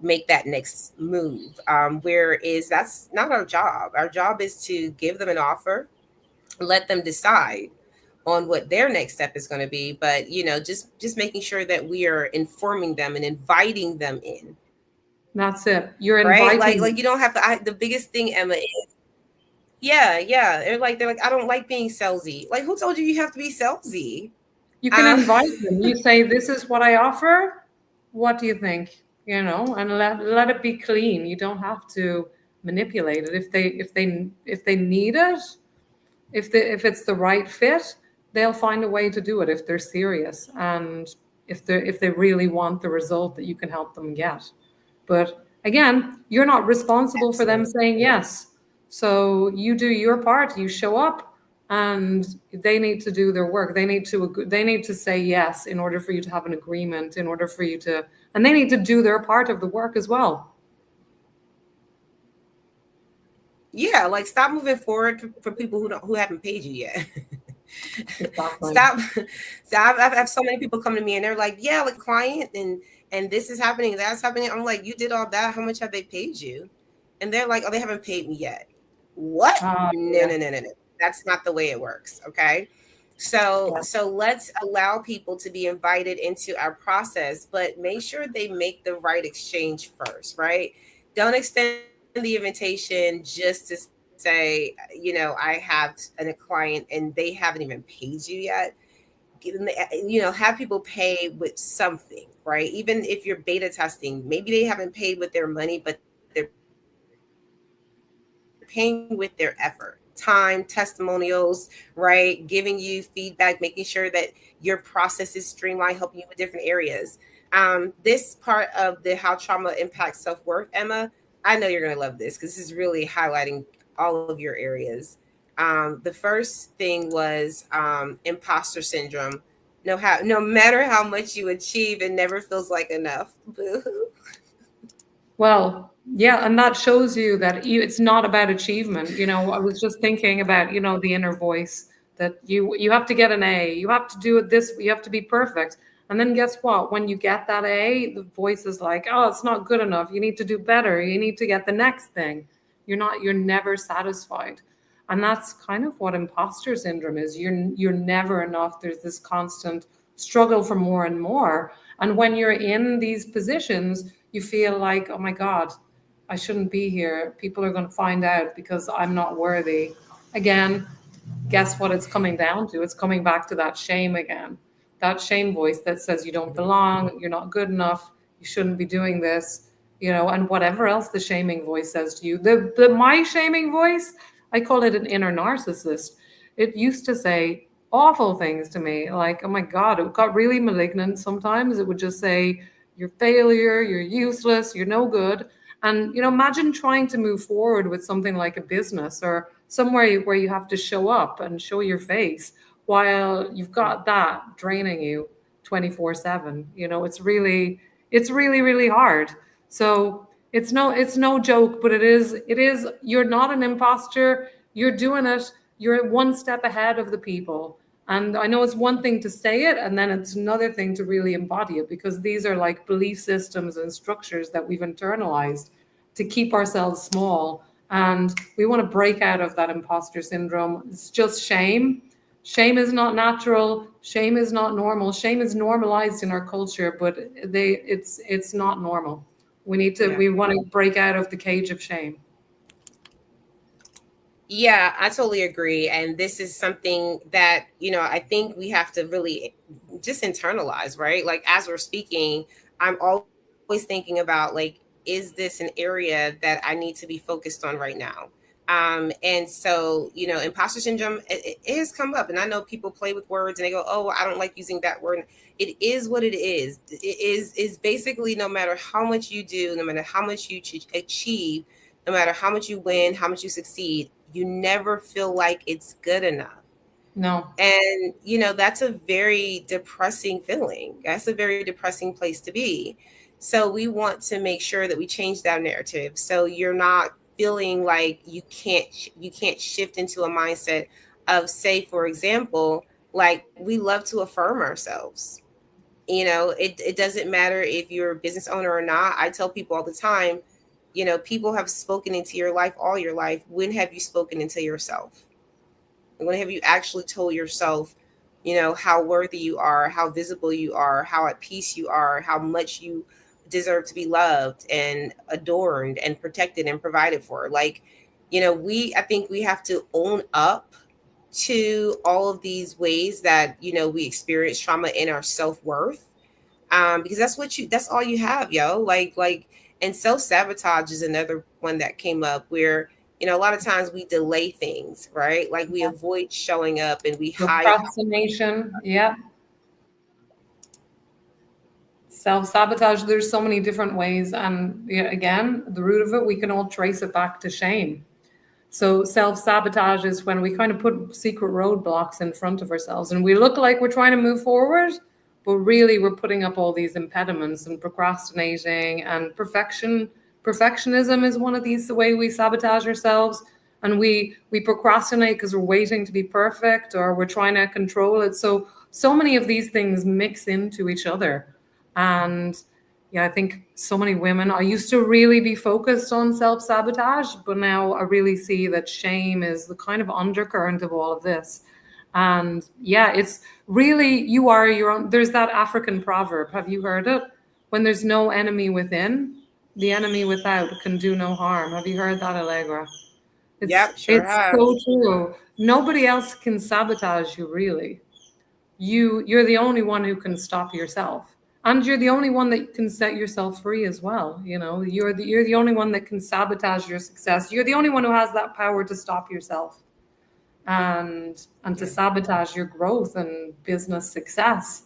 A: make that next move. Whereas that's not our job. Our job is to give them an offer, let them decide on what their next step is going to be. But, just making sure that we are informing them and inviting them in,
B: That's it. You're
A: right? Like you
B: inviting.
A: don't have to. The biggest thing, Emma, yeah, yeah. They're like, I don't like being salesy. Like, who told you you have to be salesy?
B: You can
A: Um,
B: invite them. You say, "This is what I offer. What do you think?" And let it be clean. You don't have to manipulate it. If they need it, if it's the right fit, they'll find a way to do it if they're serious and if they really want the result that you can help them get. But again, you're not responsible for them
A: absolutely.
B: saying yes. So you do your part, you show up, and they need to do their work. They need to say yes in order for you to have an agreement, in order for you to, and they need to do their part of the work as well.
A: Yeah, like stop moving forward for people who haven't paid you yet.
B: Exactly.
A: Stop. So I've have so many people come to me and they're like, yeah, like client and this is happening, that's happening. I'm like, you did all that. How much have they paid you? And they're like, oh, they haven't paid me yet. What? No,
B: Yeah.
A: no, no, no, no. That's not the way it works. Okay. So
B: Yeah.
A: so let's allow people to be invited into our process, but make sure they make the right exchange first, right? Don't extend the invitation just to say, I have a client and they haven't even paid you yet. Have people pay with something, right? Even if you're beta testing, maybe they haven't paid with their money, but they're paying with their effort, time, testimonials, right? Giving you feedback, making sure that your process is streamlined, helping you with different areas. This part of the how trauma impacts self-worth, Emma, I know you're going to love this because this is really highlighting all of your areas. The first thing was imposter syndrome. No matter how much you achieve, it never feels like enough. Boo.
B: Well, yeah, and that shows you that it's not about achievement. I was just thinking about, the inner voice that you have to get an A, you have to do it this, you have to be perfect. And then guess what? When you get that A, the voice is like, "Oh, it's not good enough. You need to do better. You need to get the next thing." You're never satisfied. And that's kind of what imposter syndrome is. You're never enough. There's this constant struggle for more and more. And when you're in these positions, you feel like, "Oh my God, I shouldn't be here. People are going to find out because I'm not worthy." Again, guess what it's coming down to? It's coming back to that shame again. That shame voice that says you don't belong, you're not good enough, you shouldn't be doing this, and whatever else the shaming voice says to you. The my shaming voice, I call it an inner narcissist. It used to say awful things to me, like, "Oh my God," it got really malignant sometimes. It would just say, "You're failure, you're useless, you're no good." And imagine trying to move forward with something like a business or somewhere where you have to show up and show your face while you've got that draining you 24/7. It's really really hard. So it's no joke, but it is you're not an imposter. You're doing it. You're one step ahead of the people. And I know it's one thing to say it, and then it's another thing to really embody it, because these are like belief systems and structures that we've internalized to keep ourselves small. And we want to break out of that imposter syndrome. It's just shame. Shame is not natural. Shame is not normal. Shame is normalized in our culture, but it's not normal. We
A: Yeah.
B: want to break out of the cage of shame.
A: Yeah, I totally agree. And this is something that, I think we have to really just internalize, right? Like as we're speaking, I'm always thinking about like, is this an area that I need to be focused on right now? And so, imposter syndrome, it has come up, and I know people play with words and they go, "Oh, I don't like using that word." It is what it is. Is basically, no matter how much you do, no matter how much you achieve, no matter how much you win, how much you succeed, you never feel like it's good enough.
B: No.
A: And, that's a very depressing feeling. That's a very depressing place to be. So we want to make sure that we change that narrative. So you're not feeling like you can't shift into a mindset of, say, for example, like, we love to affirm ourselves. It doesn't matter if you're a business owner or not. I tell people all the time, people have spoken into your life all your life. When have you spoken into yourself? When have you actually told yourself, how worthy you are, how visible you are, how at peace you are, how much you deserve to be loved and adorned and protected and provided for? Like, I think we have to own up to all of these ways that, we experience trauma in our self-worth. Because that's all you have, yo. Like, and self-sabotage is another one that came up where, a lot of times we delay things, right? Like, we avoid showing up and we hide.
B: Procrastination. Yeah. Self sabotage. There's so many different ways. And yeah, again, the root of it, we can all trace it back to shame. So self sabotage is when we kind of put secret roadblocks in front of ourselves and we look like we're trying to move forward, but really we're putting up all these impediments and procrastinating and perfectionism is one of these, the way we sabotage ourselves. And we procrastinate because we're waiting to be perfect or we're trying to control it. So many of these things mix into each other. And yeah, I think so many women, I used to really be focused on self sabotage, but now I really see that shame is the kind of undercurrent of all of this. And yeah, it's really, you are your own. There's that African proverb. Have you heard it? When there's no enemy within, the enemy without can do no harm. Have you heard that, Allegra? It's
A: Yep, sure
B: it's
A: have.
B: so true. Nobody else can sabotage you, really. You're the only one who can stop yourself, and you're the only one that can set yourself free as well. You're the only one that can sabotage your success. You're the only one who has that power to stop yourself and to
A: Yeah.
B: sabotage your growth and business success.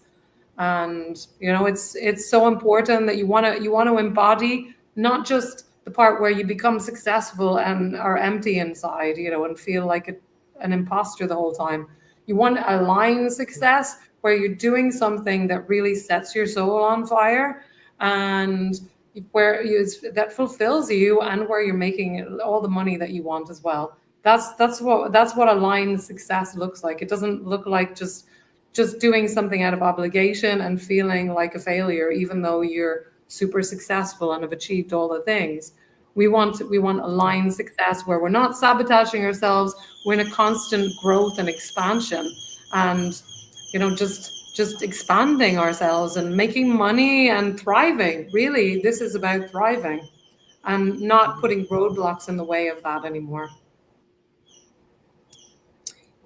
B: And it's so important that you want to embody not just the part where you become successful and are empty inside, and feel like an imposter the whole time. You want to align success where you're doing something that really sets your soul on fire, and that fulfills you, and where you're making all the money that you want as well. That's what aligned success looks like. It doesn't look like just doing something out of obligation and feeling like a failure, even though you're super successful and have achieved all the things. We want aligned success where we're not sabotaging ourselves. We're in a constant growth and expansion, and just expanding ourselves and making money and thriving. Really, this is about thriving and not putting roadblocks in the way of that anymore.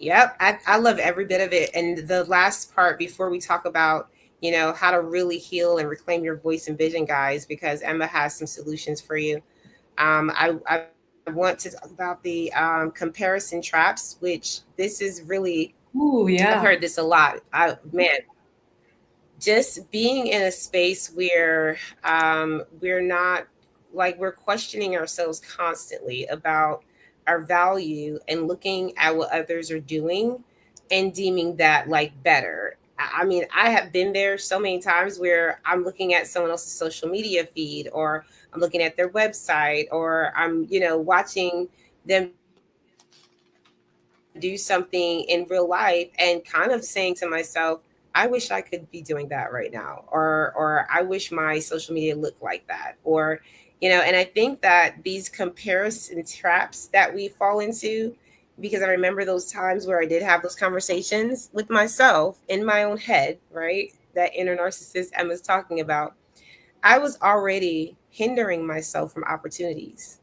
A: Yep, I love every bit of it. And the last part before we talk about, how to really heal and reclaim your voice and vision, guys, because Emma has some solutions for you. I want to talk about the comparison traps, which this is really,
B: Ooh,
A: I've
B: yeah.
A: heard this a lot. Man, just being in a space where we're not, like, we're questioning ourselves constantly about our value and looking at what others are doing and deeming that like better. I mean, I have been there so many times where I'm looking at someone else's social media feed, or I'm looking at their website, or I'm, watching them do something in real life and kind of saying to myself, I wish I could be doing that right now, or I wish my social media looked like that, and I think that these comparison traps that we fall into, because I remember those times where I did have those conversations with myself in my own head, right? That inner narcissist Emma's talking about. I was already hindering myself from opportunities.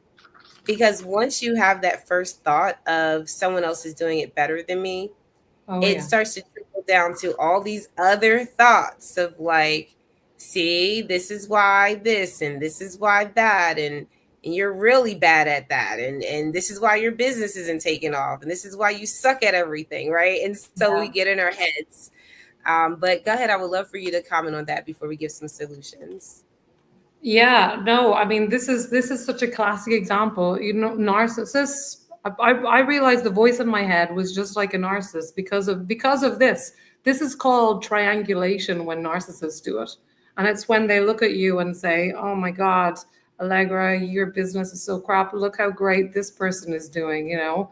A: Because once you have that first thought of someone else is doing it better than me, it starts to trickle
B: Oh,
A: down
B: yeah.
A: to all these other thoughts of like, see, this is why this and this is why that. And and you're really bad at that, and this is why your business isn't taking off, and this is why you suck at everything, right? And so we
B: Yeah.
A: get in our heads. But go ahead, I would love for you to comment on that before we give some solutions.
B: Yeah, no, I mean this is such a classic example. You know, narcissists. I realized the voice in my head was just like a narcissist because of this. This is called triangulation when narcissists do it, and it's when they look at you and say, "Oh my God, Allegra, your business is so crap. Look how great this person is doing." You know,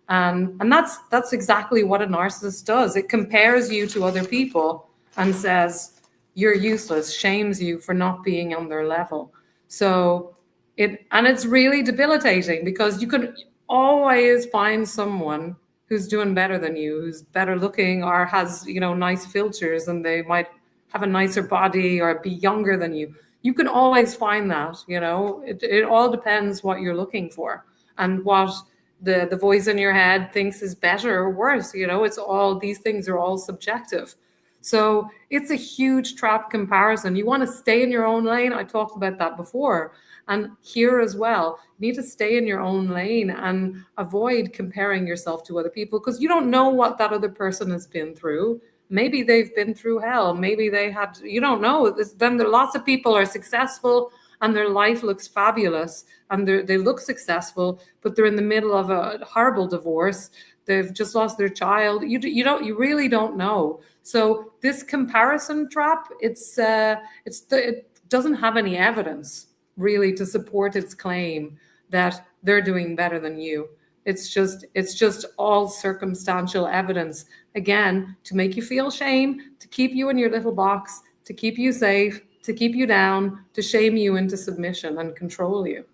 B: and that's exactly what a narcissist does. It compares you to other people and says you're useless, shames you for not being on their level. So it's really debilitating because you could always find someone who's doing better than you, who's better looking or has, nice filters, and they might have a nicer body or be younger than you. You can always find that. It all depends what you're looking for and what the voice in your head thinks is better or worse. It's all, these things are all subjective. So it's a huge trap comparison. You want to stay in your own lane. I talked about that before. And here as well, you need to stay in your own lane and avoid comparing yourself to other people because you don't know what that other person has been through. Maybe they've been through hell. Maybe they had, you don't know. Then there, lots of people are successful and their life looks fabulous and they look successful, but they're in the middle of a horrible divorce. They've just lost their child. You really don't know. So this comparison trap, it doesn't have any evidence really to support its claim that they're doing better than you. It's just all circumstantial evidence, again, to make you feel shame, to keep you in your little box, to keep you safe, to keep you down, to shame you into submission and control you.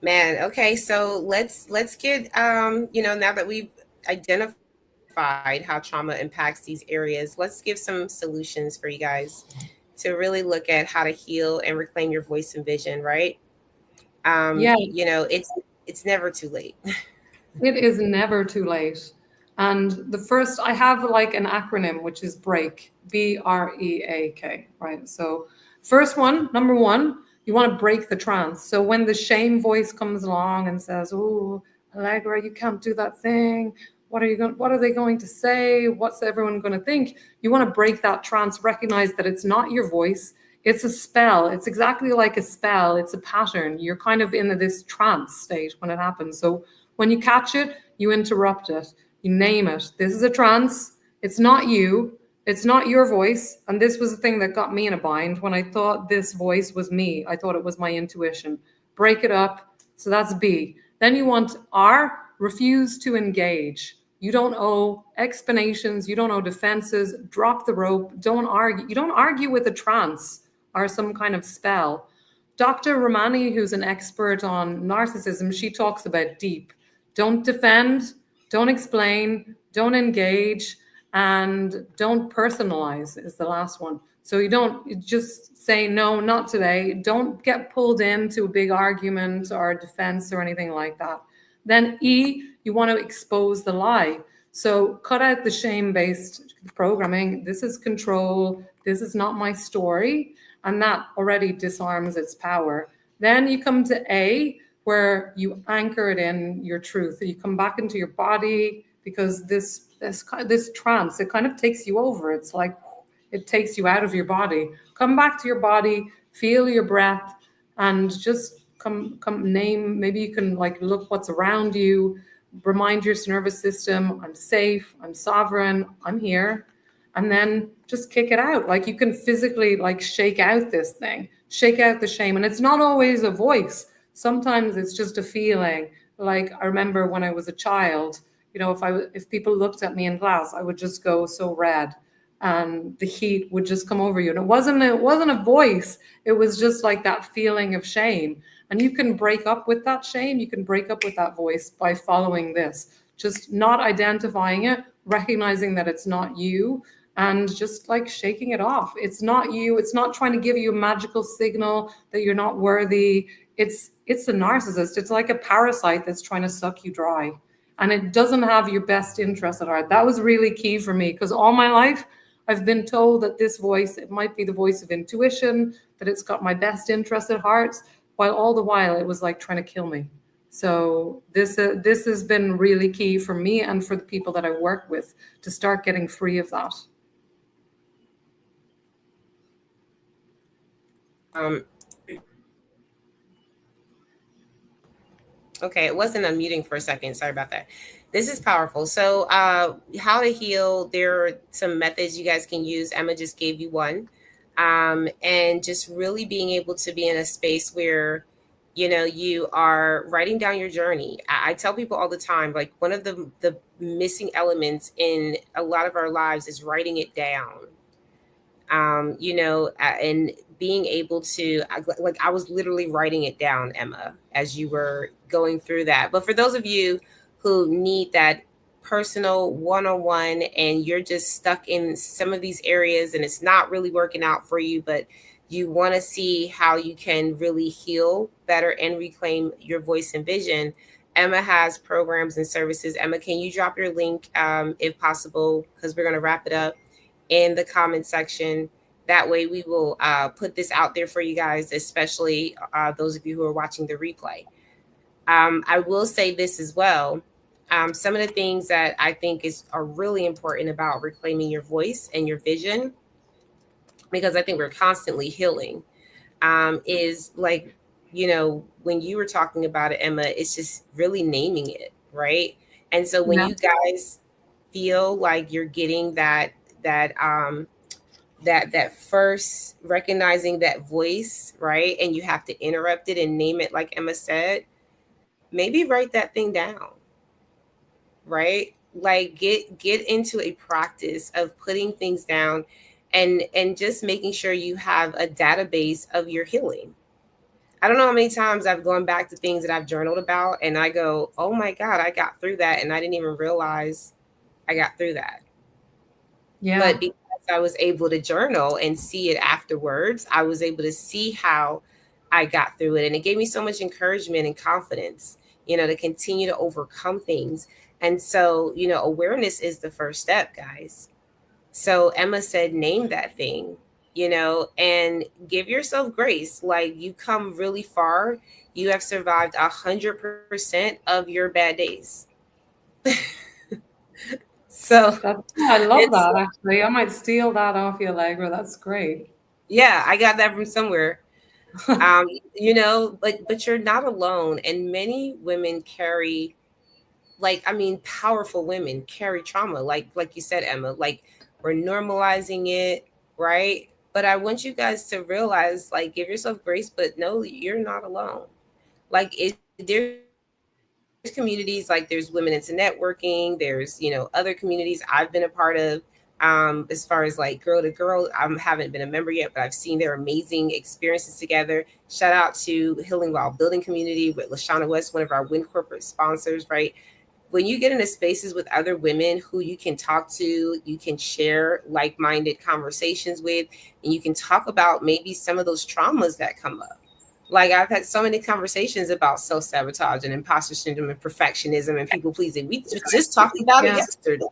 A: Man, okay, so let's get now that we've identified how trauma impacts these areas, let's give some solutions for you guys to really look at how to heal and reclaim your voice and vision, right?
B: Yeah,
A: It's never too late.
B: it is never too late. And the first, I have like an acronym, which is BREAK, BREAK, right? So, first one, number one, you want to break the trance. So, when the shame voice comes along and says, "Oh, Allegra, you can't do that thing. What are they going to say? What's everyone going to think?" You want to break that trance, recognize that it's not your voice. It's a spell. It's exactly like a spell. It's a pattern. You're kind of in this trance state when it happens. So when you catch it, you interrupt it, you name it. This is a trance. It's not you. It's not your voice. And this was the thing that got me in a bind when I thought this voice was me. I thought it was my intuition. Break it up. So that's B. Then you want R, refuse to engage. You don't owe explanations. You don't owe defenses. Drop the rope. Don't argue. You don't argue with a trance or some kind of spell. Dr. Romani, who's an expert on narcissism, she talks about deep. Don't defend, don't explain, don't engage, and don't personalize is the last one. So you just say, no, not today. Don't get pulled into a big argument or defense or anything like that. Then E, you want to expose the lie. So cut out the shame-based programming. This is control. This is not my story. And that already disarms its power. Then you come to A, where you anchor it in your truth. You come back into your body because this trance, it kind of takes you over. It's like it takes you out of your body. Come back to your body, feel your breath, and just come name. Maybe you can like look what's around you. Remind your nervous system, I'm safe, I'm sovereign, I'm here. And then just kick it out. Like you can physically like shake out this thing, shake out the shame. And it's not always a voice. Sometimes it's just a feeling. Like I remember when I was a child, if people looked at me in class, I would just go so red and the heat would just come over you. And it wasn't a voice. It was just like that feeling of shame. And you can break up with that shame. You can break up with that voice by following this, just not identifying it, recognizing that it's not you, and just like shaking it off. It's not you. It's not trying to give you a magical signal that you're not worthy. It's a narcissist. It's like a parasite that's trying to suck you dry. And it doesn't have your best interest at heart. That was really key for me because all my life I've been told that this voice, it might be the voice of intuition, that it's got my best interest at heart, while all the while it was like trying to kill me. So this has been really key for me and for the people that I work with to start getting free of that.
A: Um, Okay, it wasn't unmuting for a second. Sorry about that. This is powerful. So, how to heal, there are some methods you guys can use. Emma just gave you one. And just really being able to be in a space where, you are writing down your journey. I tell people all the time, like one of the missing elements in a lot of our lives is writing it down. And being able to, like, I was literally writing it down, Emma, as you were going through that. But for those of you who need that personal one-on-one and you're just stuck in some of these areas and it's not really working out for you, but you want to see how you can really heal better and reclaim your voice and vision, Emma has programs and services. Emma, can you drop your link, if possible, because we're going to wrap it up, in the comment section? That way we will put this out there for you guys, especially those of you who are watching the replay. I will say this as well. Some of the things that I think are really important about reclaiming your voice and your vision, because I think we're constantly healing, is like, when you were talking about it, Emma, it's just really naming it, right? And so when
B: Yeah.
A: you guys feel like you're getting that that first recognizing that voice, right, and you have to interrupt it and name it, like Emma said, maybe write that thing down, right? Like get into a practice of putting things down, and just making sure you have a database of your healing. I don't know how many times I've gone back to things that I've journaled about and I go, oh my God, I got through that and I didn't even realize I got through that.
B: Yeah.
A: But because I was able to journal and see it afterwards, I was able to see how I got through it. And it gave me so much encouragement and confidence, to continue to overcome things. And so, awareness is the first step, guys. So Emma said, name that thing, and give yourself grace. Like, you've come really far. You have survived 100% of your bad days. So
B: I love
A: it's,
B: that actually. I might steal that off you, Allegra. That's great.
A: yeah, I got that from somewhere. But you're not alone. And many women carry, like, I mean, powerful women carry trauma, like you said, Emma. Like, we're normalizing it, right? But I want you guys to realize, like, give yourself grace, but no, you're not alone. Like, there's communities, like there's Women into Networking, there's other communities I've been a part of, as far as like Girl to Girl. I haven't been a member yet, but I've seen their amazing experiences together. Shout out to Healing While Building community with Lashana West, one of our Win corporate sponsors, right? When you get into spaces with other women who you can talk to, you can share like-minded conversations with, and you can talk about maybe some of those traumas that come up. Like, I've had so many conversations about self-sabotage and imposter syndrome and perfectionism and people pleasing. We just talked about it
B: Yeah.
A: yesterday.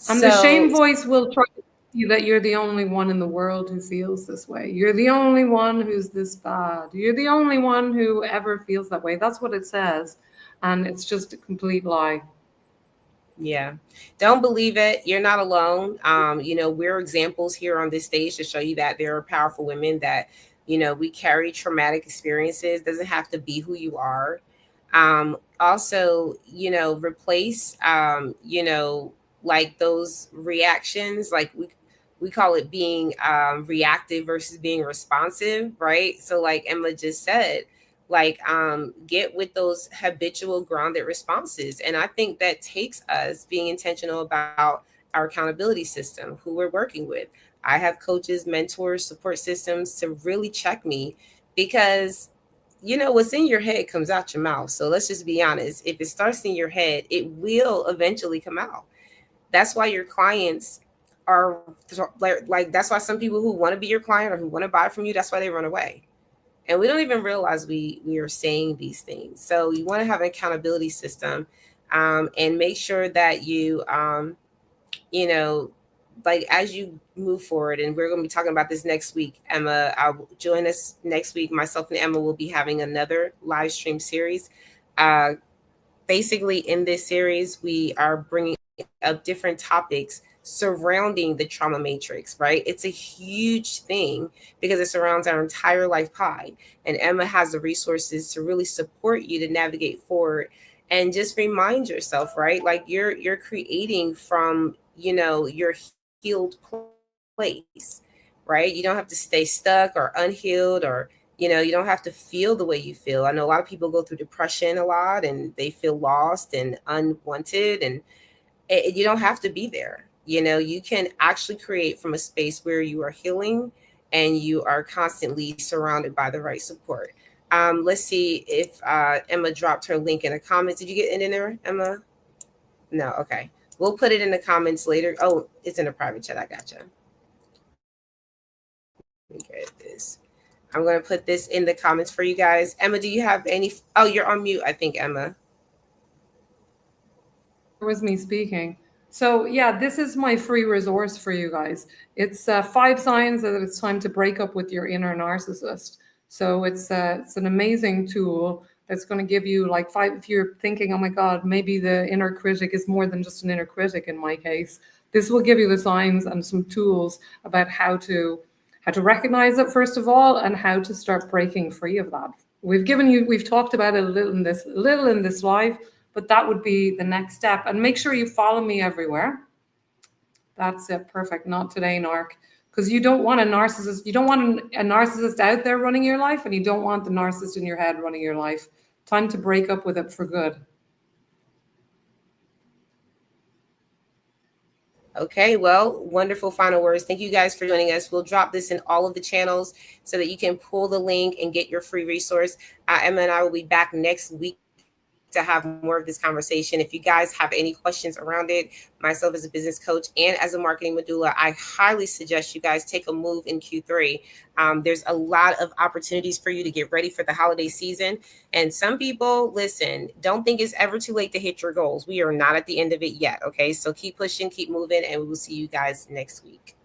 B: And the
A: So
B: shame voice will try to tell you that you're the only one in the world who feels this way. You're the only one who's this bad. You're the only one who ever feels that way. That's what it says. And it's just a complete lie.
A: yeah, don't believe it. You're not alone. We're examples here on this stage to show you that there are powerful women that, we carry traumatic experiences. Doesn't have to be who you are. Also, replace, like those reactions, like we call it being reactive versus being responsive, right? So, like Emma just said, like, get with those habitual grounded responses. And I think that takes us being intentional about our accountability system, who we're working with. I have coaches, mentors, support systems to really check me, because what's in your head comes out your mouth. So let's just be honest, if it starts in your head, it will eventually come out. That's why your clients are like that's why some people who want to be your client or who want to buy from you, that's why they run away. And we don't even realize we are saying these things. So you want to have an accountability system, and make sure that you know like as you move forward, and we're going to be talking about this next week, Emma, I'll join us next week. Myself and Emma will be having another live stream series. Uh, Basically, in this series, we are bringing up different topics surrounding the trauma matrix, right? It's a huge thing because it surrounds our entire life pie. And Emma has the resources to really support you to navigate forward and just remind yourself, right? Like you're creating from, your healed place, right? You don't have to stay stuck or unhealed, or you don't have to feel the way you feel. I know a lot of people go through depression a lot and they feel lost and unwanted, and you don't have to be there. You can actually create from a space where you are healing and you are constantly surrounded by the right support. Let's see if Emma dropped her link in the comments. Did you get it in there, Emma? No, okay. We'll put it in the comments later. Oh, it's in a private chat. I gotcha. Let me get this. I'm going to put this in the comments for you guys. Emma, do you have any? Oh, you're on mute, I think, Emma.
B: It was me speaking. So, yeah, this is my free resource for you guys. It's 5 signs that it's time to break up with your inner narcissist. So, it's an amazing tool that's going to give you like 5. If you're thinking, oh my God, maybe the inner critic is more than just an inner critic in my case, this will give you the signs and some tools about how to recognize it first of all, and how to start breaking free of that. We've talked about it a little in this live, but that would be the next step. And make sure you follow me everywhere. That's it. Perfect. Not today, Narc. Because you don't want a narcissist. You don't want a narcissist out there running your life, and you don't want the narcissist in your head running your life. Time to break up with it for good.
A: Okay, well, wonderful final words. Thank you guys for joining us. We'll drop this in all of the channels so that you can pull the link and get your free resource. Emma and I will be back next week to have more of this conversation. If you guys have any questions around it, myself as a business coach and as a marketing medulla, I highly suggest you guys take a move in Q3. There's a lot of opportunities for you to get ready for the holiday season. And some people, listen, don't think it's ever too late to hit your goals. We are not at the end of it yet. Okay, so keep pushing, keep moving, and we will see you guys next week.